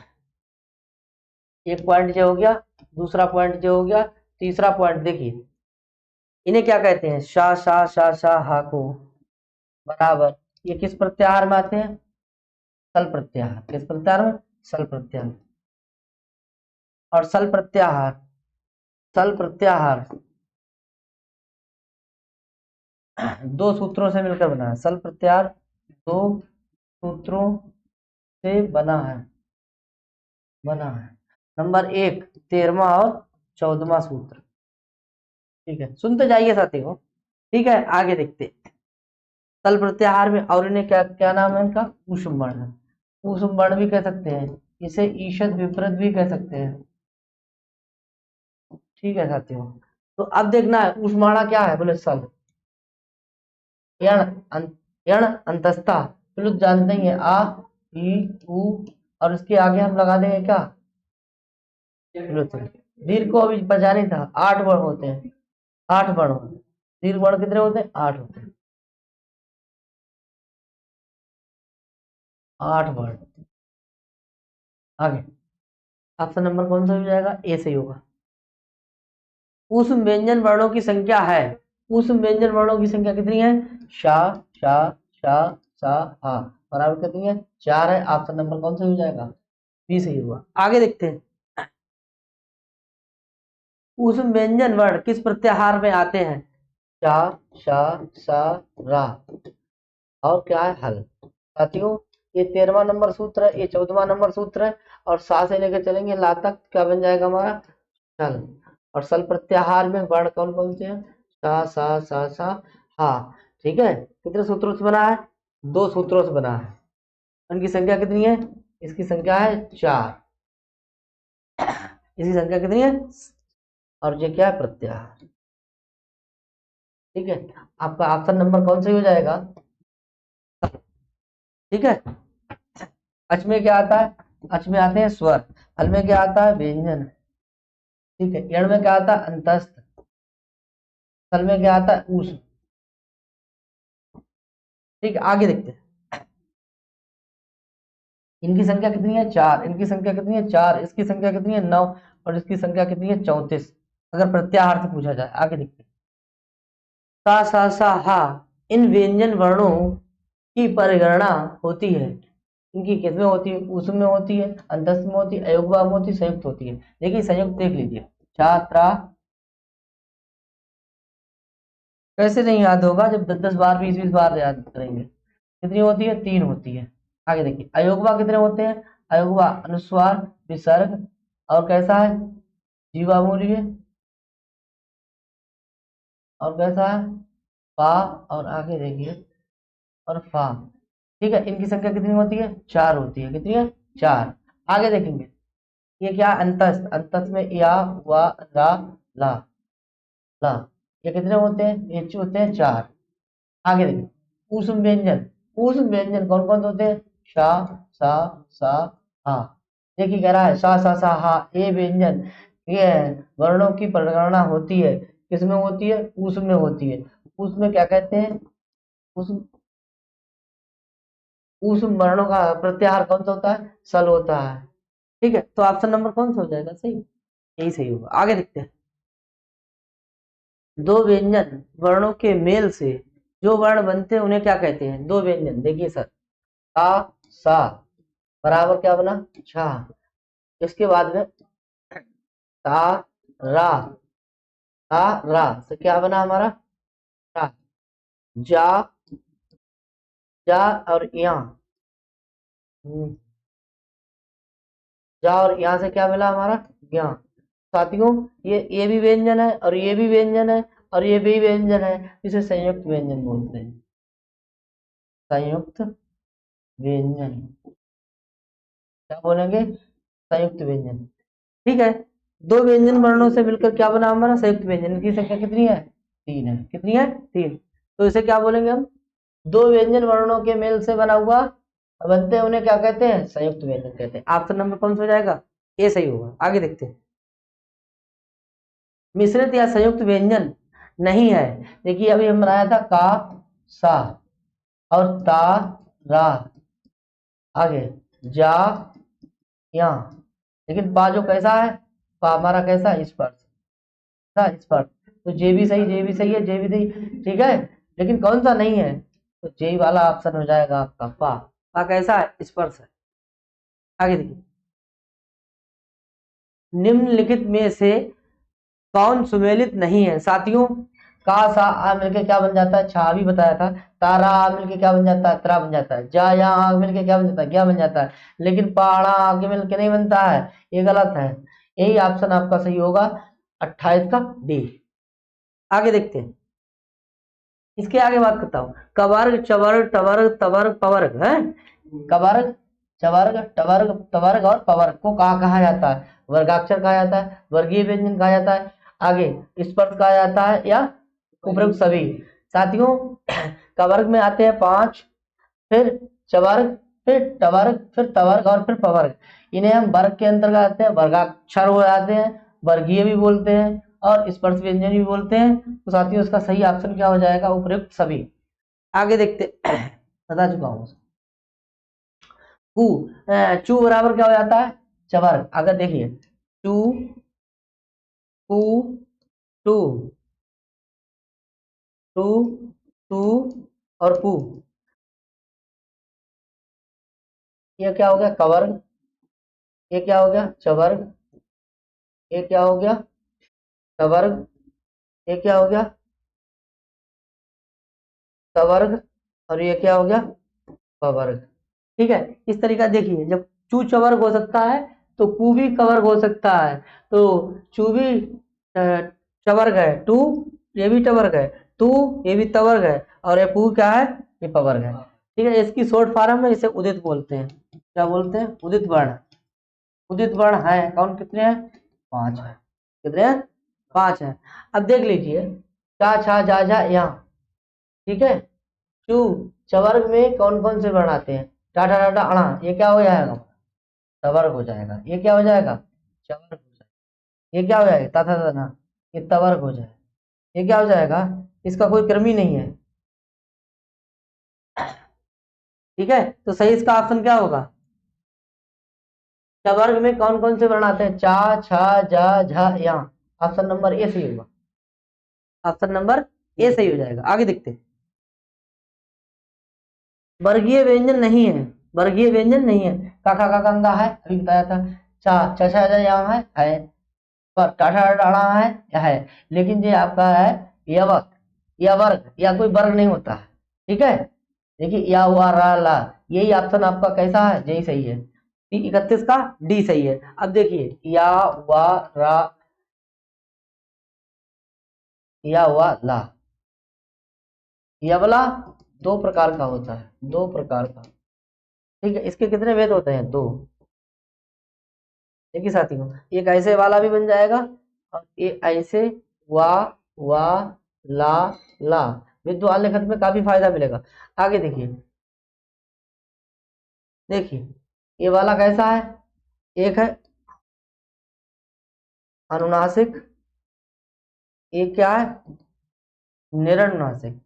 एक पॉइंट जो हो गया, दूसरा पॉइंट जो हो गया, तीसरा पॉइंट देखिए, इन्हें क्या कहते हैं, शा हा को बराबर, ये किस प्रत्याहार में आते हैं, सल प्रत्याहार, किस प्रत्याहार में, सल प्रत्याहार। और सल प्रत्याहार, सल प्रत्याहार दो सूत्रों से मिलकर बना है, सल प्रत्याहार दो सूत्रों से बना है। नंबर 1 13वां और 14वां सूत्र। ठीक है, सुनते जाइए साथियों। ठीक है, आगे देखते हैं। तल प्रत्याहार में और इन्हें क्या क्या नाम है इनका, ऊष्म वर्ण, ऊष्म वर्ण भी कह सकते हैं, इसे ईषद विपरीत भी कह सकते हैं। ठीक है साथियों, तो अब देखना है ऊष्माणा क्या है, बोले सल, यण यण अंतस्था, तो लोग जानते ही है, आ, ई, उ, और उसके आगे हम लगा देंगे क्या, दीर्घ को अभी बचा नहीं था, 8 वर्ण होते हैं, 8 वर्ण होते हैं। दीर्घ वर्ण कितने होते हैं, 8 होते हैं, 8 वर्ण। आगे ऑप्शन नंबर कौन सा हो जाएगा, ए सही होगा। उस व्यंजन वर्णों की संख्या है, उस व्यंजन वर्णों की संख्या कितनी है, शा, शा, शा, सा, हा, बराबर कितनी है, 4 है। ऑप्शन नंबर कौन सा हो जाएगा, बी सही हुआ। आगे देखते हैं, उस व्यंजन वर्ण किस प्रत्याहार में आते हैं, चा, शा, सा, रा, और क्या है हल। साथियों, ये 13वां नंबर सूत्र है, ये 14वां नंबर सूत्र है, और सा से लेकर चलेंगे ला तक, क्या बन जाएगा हमारा सल। और सल प्रत्याहार में वर्ण कौन कौन से हैं, सा हा। ठीक है, कितने सूत्रों से बना है, 2 सूत्रों से बना है। उनकी संख्या कितनी है, इसकी संख्या है 4, इसकी संख्या कितनी है, और ये क्या है प्रत्याहार। ठीक है, आपका ऑप्शन नंबर कौन सा हो जाएगा। ठीक है, अच में क्या आता है, अच में आते हैं स्वर, हल में क्या आता है व्यंजन। ठीक है, यण में क्या आता है अंतस्थ, सल में क्या आता है ऊष्म। ठीक है, आगे देखते हैं। इनकी संख्या कितनी है 4, इनकी संख्या कितनी है 4, इसकी संख्या कितनी है 9, और इसकी संख्या कितनी है 34, अगर प्रत्याहार से पूछा जाए। आगे देखते हैं। सा हा, इन व्यंजन वर्णों की परिगणना होती है, इनकी किसमें होती है, उसमें में होती है, अंतस्थ में होती है, अयोगवा में होती है, संयुक्त होती है। देखिए संयुक्त देख लीजिए, छात्रा, कैसे नहीं याद होगा जब 10 10 बार 20 20 बार याद करेंगे। कितनी होती है, 3 होती है। आगे देखिए अयोगवा कितने होते हैं, अयोगवा अनुस्वार, विसर्ग, और कैसा है जीवामूल्य, और कैसा है पा, और आगे देखिए और फा। ठीक है, इनकी संख्या कितनी होती है 4 होती है, कितनी है 4। आगे देखेंगे, ये क्या अंतस्थ, अंतस्थ में या वा रा ला ला, ये कितने होते हैं, ये होते हैं 4। आगे देखिए ऊष्म व्यंजन, ऊष्म व्यंजन कौन कौन से होते हैं, शा, सा, सा, हा। देखिए कह रहा है सा हा, ये व्यंजन, ये वर्णों की परिगणना होती है, किसमें होती है, ऊष्म में होती है। ऊष्म में क्या कहते हैं, ऊष्म, ऊष्म वर्णों का प्रत्याहार कौन सा होता है, सल होता है। ठीक है, तो ऑप्शन नंबर कौन सा हो जाएगा सही, यही सही होगा। आगे देखते हैं। दो व्यंजन वर्णों के मेल से जो वर्ण बनते हैं उन्हें क्या कहते हैं, दो व्यंजन। देखिए सर, का, सा बराबर क्या बना छा, इसके बाद में ता, रा, ता रा से क्या बना हमारा रा, जा, जा और यहाँ, जा और यहाँ से क्या मिला हमारा यहाँ। साथियों, ये भी व्यंजन है, और ये भी व्यंजन है, और ये भी व्यंजन है, इसे संयुक्त व्यंजन बोलते हैं, संयुक्त व्यंजन, क्या बोलेंगे, संयुक्त व्यंजन। ठीक है, दो व्यंजन वर्णों से मिलकर क्या बना हमारा संयुक्त व्यंजन, की संख्या कितनी है 3 है, कितनी है 3। तो इसे क्या बोलेंगे हम, दो व्यंजन वर्णों के मेल से बना हुआ बनते हैं उन्हें क्या कहते हैं, संयुक्त व्यंजन कहते हैं। ऑप्शन नंबर कौन सा हो जाएगा, ये सही होगा। आगे देखते हैं। मिश्रित या संयुक्त व्यंजन नहीं है, देखिए अभी हम बनाया था का, सा, और ता, रा, आगे जा, या, लेकिन पा जो कैसा है, पा हमारा कैसा है स्पर्श, स्पर्श। तो जे भी सही है, जे भी सही। ठीक है, लेकिन कौन सा नहीं है, तो जे वाला ऑप्शन हो जाएगा आपका पा। पा कैसा है स्पर्श है। आगे देखिए, निम्नलिखित में से कौन सुमेलित नहीं है। साथियों, का सा आ मिलके क्या बन जाता है, छा भी बताया था। तारा आ मिलके क्या बन जाता है, त्रा बन जाता है। जा या आ मिलके क्या बन जाता है, क्या बन जाता है। लेकिन पहाड़ा आगे मिलके नहीं बनता है, ये गलत है। यही ऑप्शन आपका सही होगा 28 का डी। आगे देखते हैं, इसके आगे बात करता हूँ। कवर्ग, चवर्ग, टवर्ग, तवर्ग, पवर्ग है। कवर्ग, चवर्ग, टवर्ग, तवर्ग और पवर्ग को कहा जाता है, वर्गाक्षर कहा जाता है, वर्गीय व्यंजन कहा जाता है, आगे स्पर्श कहा जाता है, या उपयुक्त सभी। साथियों, कवर्ग में आते हैं 5, फिर चवर्ग, फिर टवर्ग, फिर तवर्ग और फिर पवर्ग। इन्हें हम वर्ग के अंतर्गत आते हैं, वर्गाक्षर हो जाते हैं, वर्गीय भी बोलते हैं, और स्पर्श व्यंजन भी बोलते हैं। तो साथियों, इसका सही ऑप्शन क्या हो जाएगा, उपयुक्त सभी। आगे देखते बता चुका हूँ। कु, चू बराबर क्या हो जाता है चवर्ग। अगर देखिए चू, कु, टू, टू, टू और पू, ये क्या हो गया कवर्ग, ये क्या हो गया चवर्ग, ये क्या हो गया चवर्ग, ये क्या हो गया सवर्ग, और ये क्या हो गया, पवर्ग। ठीक है, इस तरीका देखिए, जब चू चवर्ग हो सकता है तो कू भी कवर्ग हो सकता है। तो चू भी चवर्ग है, टू ये भी टवर्ग है, टू ये भी तवर्ग है, और ये पू क्या है, ये पवर्ग है। ठीक है, इसकी शॉर्ट फॉर्म में इसे उदित बोलते हैं। क्या बोलते हैं, उदित वर्ण। उदित वर्ण है कौन, कितने हैं, 5 है। कितने हैं, 5 है। अब देख लीजिए, चा छा जा जा यहाँ। ठीक है, चू चवर्ग में कौन कौन से वर्ण आते हैं, टाटा टाटा अणा, ये क्या हो जाएगा, तवर्ग हो जाएगा। ये क्या हो जाएगा, चवर्ग हो जाएगा। ये क्या हो जाएगा, ता था ता ना, ये तवर्ग हो जाएगा। ये क्या हो जाएगा, इसका कोई क्रम ही नहीं है। ठीक है, तो सही इसका ऑप्शन क्या होगा, चवर्ग में कौन कौन से वर्ण आते हैं, चा छा जा झा या। ऑप्शन नंबर ए सही होगा, ऑप्शन नंबर ए सही हो जाएगा। आगे देखते हैं, वर्गीय व्यंजन नहीं है, वर्गीय व्यंजन नहीं है। काका का कंगा है, अभी बताया था। चा चा छा जा यहाँ है, पर टाटा डाढ़ा है, लेकिन ये आपका है यवक या वर्ग, या कोई वर्ग नहीं होता है। ठीक है, देखिए या हुआ रा ला, यही ऑप्शन आपका कैसा है, यही सही है। 31 का डी सही है। अब देखिए, या वा रा, या वा ला, यवला दो प्रकार का होता है, दो प्रकार का। ठीक है, इसके कितने भेद होते हैं, दो। देखिए साथियों, एक ऐसे वाला भी बन जाएगा, और ये ऐसे वा वा ला ला। विद्वान लेखन में काफी फायदा मिलेगा। आगे देखिए, देखिए ये वाला कैसा है, एक है अनुनासिक, एक क्या है, निरनुनासिक।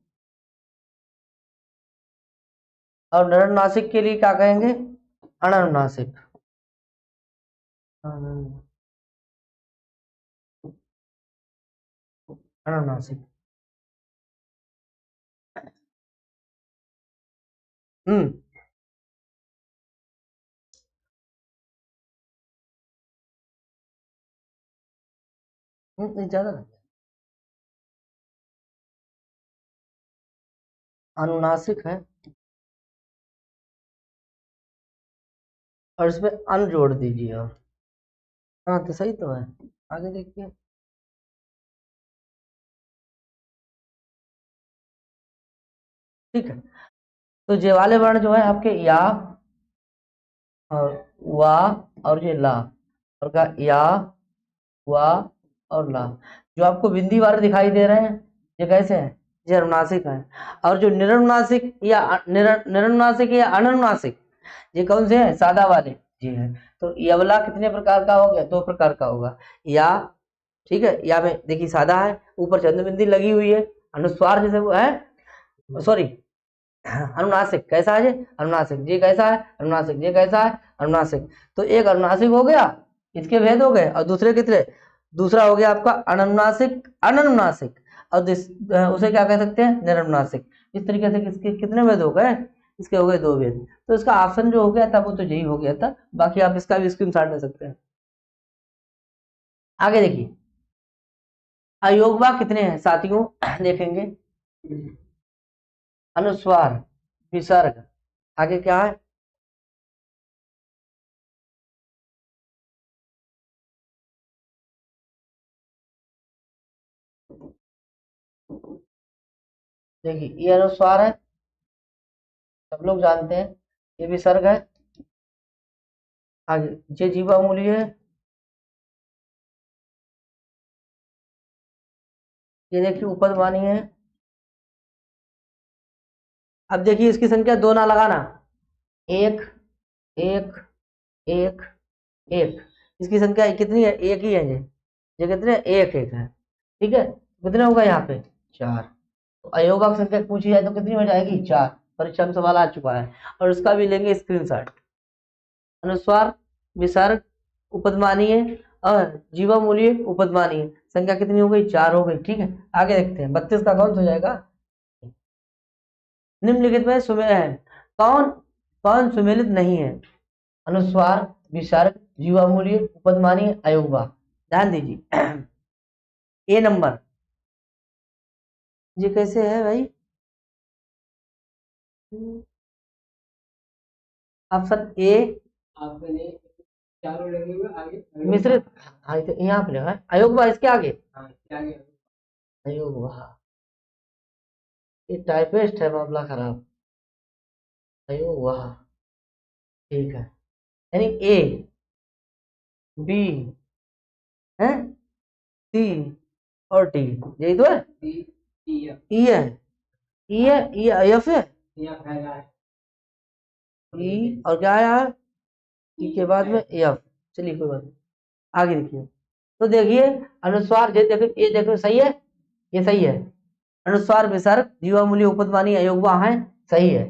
और निरनुनासिक के लिए क्या कहेंगे, अननुनासिक। अनुनासिक। हम्म ज्यादा नहीं। अनुनासिक है, और इसमें अन जोड़ दीजिए। और हाँ, तो सही तो है। आगे देखिए, ठीक है, तो जे वाले वर्ण जो है आपके या और वा और ये ला, और का या वा और ला, जो आपको बिंदी वाले दिखाई दे रहे हैं, ये कैसे हैं, ये अनुनासिक है। और जो निरनुनासिक या निरनुनासिक या अनुनासिक, ये कौन से हैं, सादा वाले, जी है। तो यवला कितने प्रकार का हो गया, दो प्रकार का होगा, या। ठीक है, या में देखिए सादा है, ऊपर चंद्र बिंदी लगी हुई है, अनुस्वार जैसे वो है, सॉरी, अनुनासिक कैसा है, ये अनुनासिक, ये कैसा है, अनुनासिक, ये कैसा है, अनुनासिक। तो एक अनुनासिक हो गया, इसके भेद हो गए, और दूसरे कितने, दूसरा हो गया आपका अननुनासिक, अननुनासिक। और उसे क्या कह सकते हैं, निरनुनासिक। इस तरीके से किसके कितने भेद हो गए, इसके हो गए दो भेद। तो इसका ऑप्शन जो हो गया था वो तो यही हो गया था। बाकी आप इसका भी स्क्रीनशॉट ले सकते हैं। आगे देखिए, अयोगवा कितने हैं साथियों, देखेंगे, अनुस्वार, विसर्ग, आगे क्या है, देखिए ये अनुस्वार है, सब लोग जानते हैं। ये विसर्ग है, आगे ये जीवा मूली है, ये देखिए उपदवाणी है। अब देखिए इसकी संख्या दो ना लगाना, एक एक एक एक, इसकी संख्या कितनी है, एक ही है ये कितने, एक एक है। ठीक है, कितने होगा यहाँ पे, चार। तो अयोगा की संख्या पूछी जाए तो कितनी हो जाएगी, चार। परीक्षा में सवाल आ चुका है, और उसका भी लेंगे स्क्रीनशॉट। अनुस्वार, विसर्ग, उपदमानीय और जीवा मूल्य उपदमानीय, संख्या कितनी हो गई, चार हो गई। ठीक है, आगे देखते हैं, 32 का कौन सा हो जाएगा, निम्नलिखित में सुमेल है, कौन कौन सुमेलित नहीं है, अनुस्वार, विसर्ग, जीवा मूल्य, उपदमानीय, अयोगवा। ध्यान दीजिए, ए नंबर, ये कैसे है भाई, ऑप्शन ए मिश्रित। हाँ तो यहाँ पे लगा अयोग वाह, इसके आगे अयोग वाह, ये टाइपिस्ट है, मामला खराब। अयोग वाह, ठीक है। यानी ए, बी है, सी और डी, यही तो है। ई है, ई है, ई एफ है, ई और क्या आया है, ई के बाद में एफ। चलिए कोई बात नहीं, आगे देखिए। तो देखिए अनुस्वार, ये देखो, ये देखो सही है, ये सही है। अनुस्वार विसर्ग जीवामूल्य उपध्मानी अयोगवा है, सही है।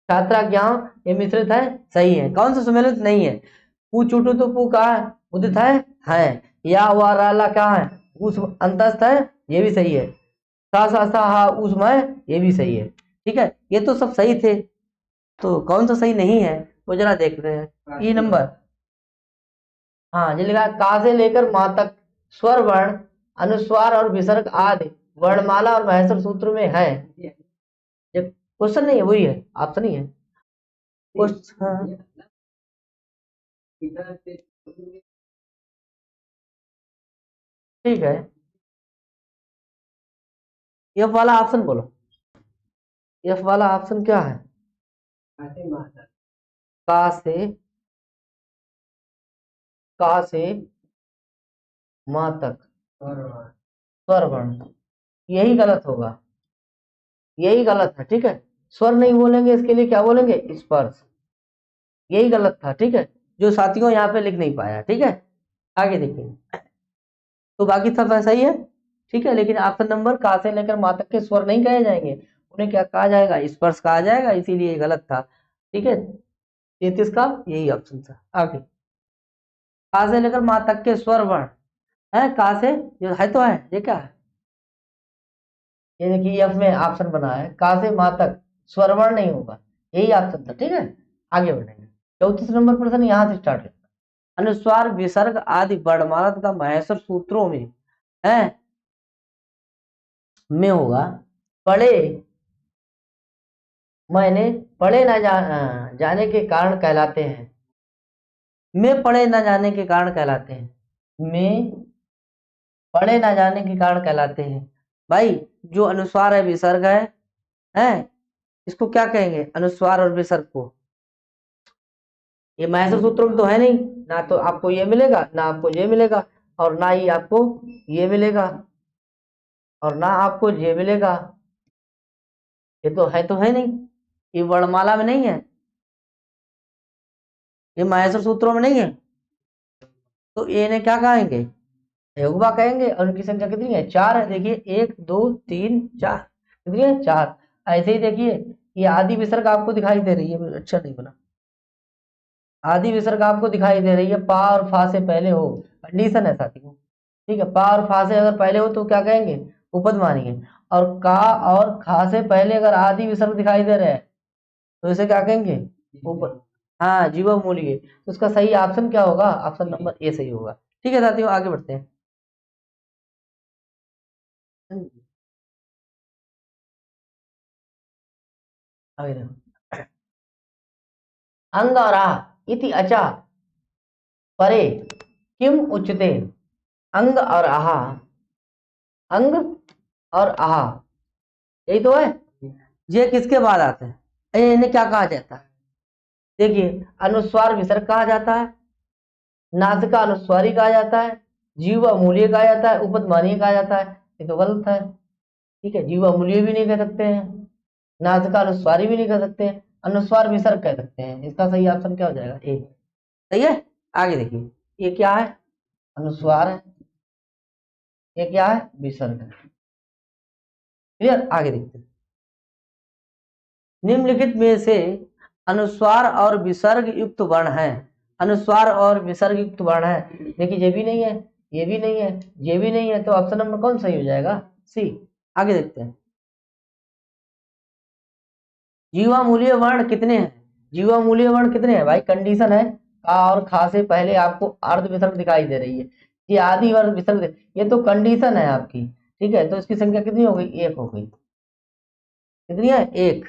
छात्रा ज्ञान ये मिश्रित है, सही है। कौन सा सुमेलित नहीं है? पू चुटू तो पू कहा है, उदित है। या वाराला क्या है, उस अंतस्थ है, ये भी सही है। सा सा सा हा उसमय, ये भी सही है। ठीक है, ये तो सब सही थे। तो कौन सा सही नहीं है वो जरा देख रहे हैं। ई नंबर, हाँ ये लिखा का से लेकर माँ तक स्वर वर्ण अनुस्वार और विसर्ग आदि वर्णमाला और महसर सूत्र में है। ये क्वेश्चन नहीं है, वही है, ऑप्शन ही है क्वेश्चन। हाँ, ठीक है। एफ वाला ऑप्शन बोलो, एफ वाला ऑप्शन क्या है? का से, का से माँ तक स्वर वर्ण, यही गलत होगा, यही गलत है। ठीक है, स्वर नहीं बोलेंगे, इसके लिए क्या बोलेंगे, स्पर्श। यही गलत था। ठीक है, जो साथियों यहाँ पे लिख नहीं पाया। ठीक है, आगे देखिए। तो बाकी सब सही है, ठीक है, लेकिन ऑप्शन नंबर का से लेकर मा तक के स्वर नहीं कहे जाएंगे, उन्हें क्या कहा जाएगा, स्पर्श कहा जाएगा, इसीलिए ये गलत था। ठीक है, 33 का यही ऑप्शन था। आगे, का से लेकर मा तक के स्वर वर्ण है, का से जो है तो है, ये क्या है, ये देखिए एफ में ऑप्शन बना है, का से मा तक स्वर वर्ण नहीं होगा, यही ऑप्शन था। ठीक है, आगे बढ़ेंगे। 34 नंबर प्रश्न यहाँ से स्टार्ट है। अनुस्वार विसर्ग आदि वर्णमाला तथा महेश्वर सूत्रों में होगा पढ़े, मैंने पढ़े ना जाने के कारण कहलाते हैं। में पढ़े ना जाने के कारण कहलाते हैं, में पढ़े ना जाने के कारण कहलाते हैं। भाई जो अनुस्वार है विसर्ग है, इसको क्या कहेंगे, अनुस्वार और विसर्ग को। ये महेश्वर सूत्रों में तो है नहीं, ना तो आपको ये मिलेगा, ना आपको ये मिलेगा, और ना ही आपको ये मिलेगा, और ना आपको ये मिलेगा। ये तो है नहीं, ये वर्णमाला में नहीं है, ये महेश्वर सूत्रों में नहीं है। तो ये ने क्या कहेंगे, युग्मा कहेंगे। और उनकी संख्या कितनी है, 4 है। देखिए 1 2 3 4, कितनी है, 4। ऐसे ही देखिए ये आदि विसर्ग आपको दिखाई दे रही है, अच्छा नहीं बना। आदि विसर्ग आपको दिखाई दे रही है, पा और फा से पहले हो, कंडीशन है साथियों। ठीक है, पा और फा से अगर पहले हो तो क्या कहेंगे, उपद मानेंगे। और का और खा से पहले अगर आदि विसर्ग दिखाई दे रहे हैं तो इसे क्या कहेंगे, उपद। हाँ जीवा मूल्य, तो इसका सही ऑप्शन क्या होगा, ऑप्शन नंबर ए सही होगा। ठीक है साथियों, आगे बढ़ते हैं। आगे देखो, अंगारा इति अचा परे किम उच्यते। अंग और आहा, अंग और आहा, यही तो है। ये किसके बाद आते हैं, इन्हें क्या कहा जाता है, देखिए अनुस्वार विसर्ग कहा जाता है, नासिका अनुस्वारी कहा जाता है, जीव अमूल्य कहा जाता है, उपध्मानीय कहा जाता है। ये तो गलत है। ठीक है, जीव अमूल्य भी नहीं कह सकते हैं, नासिका अनुस्वारी भी नहीं कह सकते हैं, अनुस्वार विसर्ग कह सकते हैं। इसका सही ऑप्शन क्या हो जाएगा, ए। सही है, आगे देखिए, ये क्या है, अनुस्वार है, ये क्या है, विसर्ग है। क्लियर, आगे देखते हैं। निम्नलिखित में से अनुस्वार और विसर्ग युक्त वर्ण है, अनुस्वार और विसर्ग युक्त वर्ण है। देखिए ये भी नहीं है, ये भी नहीं है, ये भी नहीं है, तो ऑप्शन नंबर कौन सही हो जाएगा, सी। आगे देखते हैं। जीवा मूल्य वर्ण कितने हैं, जीवा मूल्य वर्ण कितने हैं भाई, कंडीशन है का और खा से पहले आपको अर्ध विसर्ग दिखाई दे रही है, ये आदि वर्ग विसर्ग, ये तो कंडीशन है आपकी। ठीक है, तो इसकी संख्या कितनी हो गई, 1 हो गई। कितनी है, 1।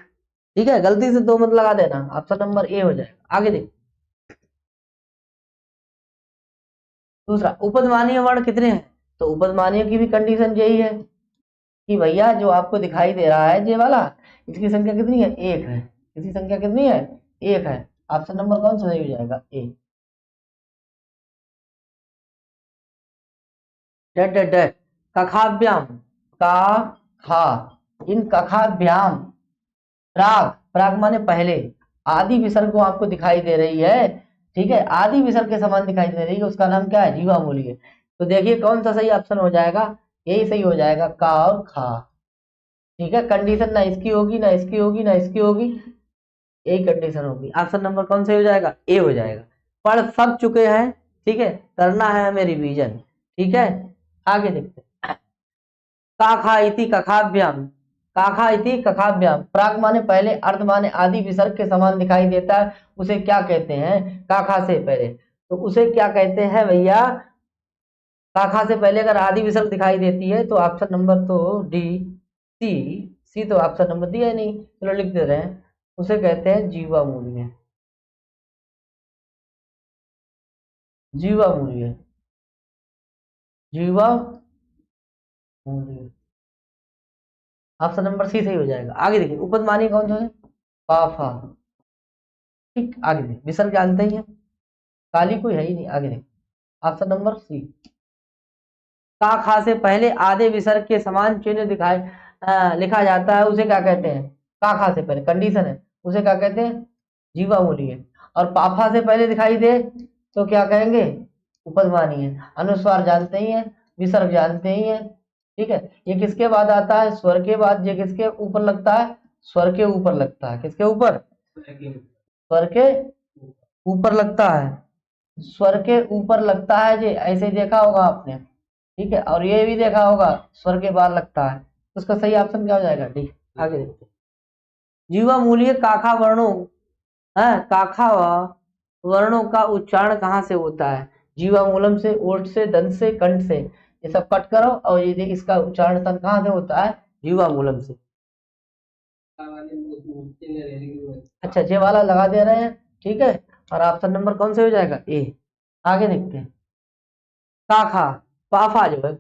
ठीक है, गलती से 2 मत लगा देना, ऑप्शन नंबर ए हो जाएगा। आगे देख, दूसरा, उपदमानीय वर्ण कितने हैं? तो उपदमानीय की भी कंडीशन यही है कि भैया जो आपको दिखाई दे रहा है ये वाला, इसकी संख्या कितनी है? 1 है। इसकी संख्या कितनी है? 1 है। ऑप्शन नंबर कौन सा सही हो जाएगा? ए। डेट डेट डेट कखाभ्याम, का खा, इन कखाभ्याम, प्राग, प्राग माने पहले, आदि विसर्ग को आपको दिखाई दे रही है, ठीक है, आदि विसर्ग के समान दिखाई दे रही है, उसका नाम क्या है? जीवा मूल्य। तो देखिए कौन सा सही ऑप्शन हो जाएगा? यही सही हो जाएगा, का और खा। ठीक है, कंडीशन ना इसकी होगी ना इसकी होगी ना इसकी होगी, यही कंडीशन होगी। ऑप्शन नंबर कौन सा हो जाएगा? ए हो जाएगा। पढ़ सब चुके हैं, ठीक है, करना है हमें रिवीजन। ठीक है, आगे देखते हैं। काखा इति कखाभ्याम, काखा इति कखाभ्याम, प्राक माने पहले, अर्ध माने आदि विसर्ग के समान दिखाई देता है, उसे क्या कहते हैं? काखा से पहले, तो उसे क्या कहते हैं भैया? काखा से पहले अगर आदि विसर्ग दिखाई देती है तो ऑप्शन नंबर तो डी, सी, सी तो ऑप्शन नंबर दिया ही नहीं, चलो लिख दे रहे हैं, उसे कहते हैं जीवा मूल्य। जीवा मूल्य, जीवा मूल्य, ऑप्शन नंबर सी सही हो जाएगा। आगे देखिए, उपदमानी कौन सा है? पाफा। ठीक, आगे देखिए, विसर्ग जानते ही है, काली कोई है ही नहीं। आगे देखिए, ऑप्शन नंबर सी। का खा से पहले आधे विसर्ग के समान चिन्ह लिखा जाता है, उसे क्या कहते हैं? का खा से पहले कंडीशन है, उसे क्या कहते हैं? जीवा मूल्य। और पाफा से पहले दिखाई दे तो क्या कहेंगे? उपदमानी है। अनुस्वार जानते ही है, विसर्ग जानते ही है। ठीक है, ये किसके बाद आता है? स्वर के बाद। ये किसके ऊपर लगता है? स्वर के ऊपर लगता है। किसके ऊपर? स्वर के ऊपर लगता है। स्वर के ऊपर लगता है, जी ऐसे देखा होगा आपने। ठीक है, और ये भी देखा होगा स्वर के बाद लगता है, तो उसका सही ऑप्शन क्या हो जाएगा? डी। आगे देखते हैं, जीवा मूल्य काखा वर्णों है, काखा वर्णों का उच्चारण कहाँ से होता है? जीवा मूलम से, ओठ से, दंत से, कंठ से। ये सब कट करो और ये देख, इसका उच्चारण स्थान कहाँ से होता है? जीवा मूलम से। अच्छा, ये वाला लगा दे रहे हैं, ठीक है, और ऑप्शन नंबर कौन से हो जाएगा? ए। आगे देखते हैं, काखा, पाफा जो है,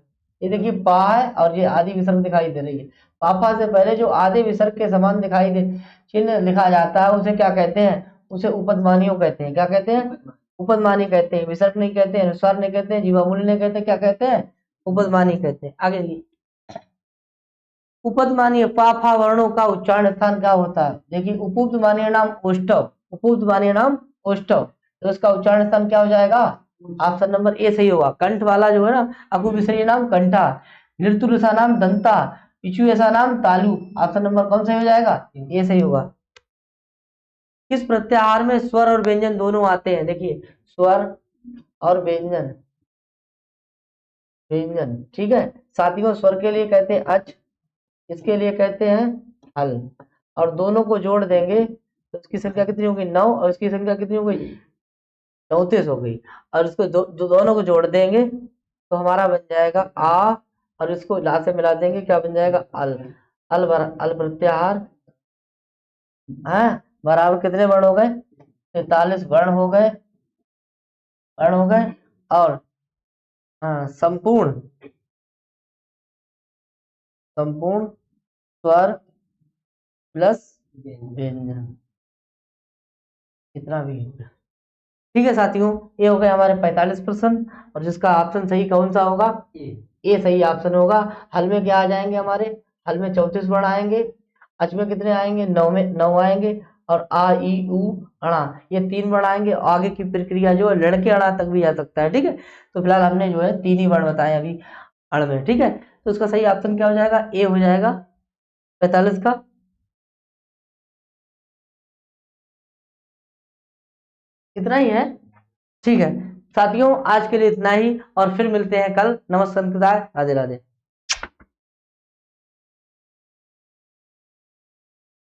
ये देखिए पा है और ये आदि विसर्ग दिखाई दे रही है। पाफा से पहले जो आधे विसर्ग के समान दिखाई दे चिन्ह लिखा जाता है, उसे क्या कहते हैं? उसे उपदमानियों कहते हैं। क्या कहते हैं? उपदमानी कहते हैं। विसर्ग नहीं कहते हैं, अनुस्वार नहीं कहते हैं, जीवामूल्य नहीं कहते, क्या कहते हैं? उपदमानी कहते हैं। आगे देखिए, उपदमानीय पाफा वर्णों का उच्चारण स्थान क्या होता है? देखिए, उपउपदमानीय नाम ओष्ठव, उपउपदमानीय नाम ओष्ठव, तो इसका उच्चारण स्थान क्या हो जाएगा? ऑप्शन नंबर ए सही होगा। कंठ वाला जो है ना, अकु विसर्य नाम कंठा, नृतुरसा नाम दंता, पिचु ऐसा नाम तालु। ऑप्शन नंबर कौन सही हो जाएगा? ए सही होगा। किस प्रत्याहार में स्वर और व्यंजन दोनों आते हैं? देखिए, स्वर और व्यंजन, व्यंजन, ठीक है साथियों, स्वर के लिए कहते हैं अच, इसके लिए कहते हैं हल, और दोनों को जोड़ देंगे तो इसकी संख्या कितनी होगी? 9, और इसकी संख्या कितनी हो गई? 34 हो गई। और इसको जो दोनों को जोड़ देंगे तो हमारा बन जाएगा आ, और इसको ला से मिला देंगे, क्या बन जाएगा? अल। अल प्रत्याहार है, बराबर कितने वर्ण हो गए? 43 वर्ण हो गए, वर्ण हो गए। और संपूर्ण, संपूर्ण स्वर प्लस व्यंजन, कितना भी है। ठीक है साथियों, ये हो गए हमारे 45 प्रश्न, और जिसका ऑप्शन सही कौन सा होगा? ए सही ऑप्शन होगा। हल में क्या आ जाएंगे हमारे? हल में 34 वर्ण आएंगे, अच में कितने आएंगे? 9 में 9 आएंगे, और आ ई उ अणा, ये 3 वर्ण आएंगे। आगे की प्रक्रिया जो है लड़के अणा तक भी आ सकता है। ठीक है, तो फिलहाल हमने जो है 3 ही वर्ण बताए अभी अण में। ठीक है, तो इसका सही ऑप्शन क्या हो जाएगा? ए हो जाएगा 45 का। इतना ही है। ठीक है साथियों, आज के लिए इतना ही, और फिर मिलते हैं कल। नमस्कार, राधे राधे।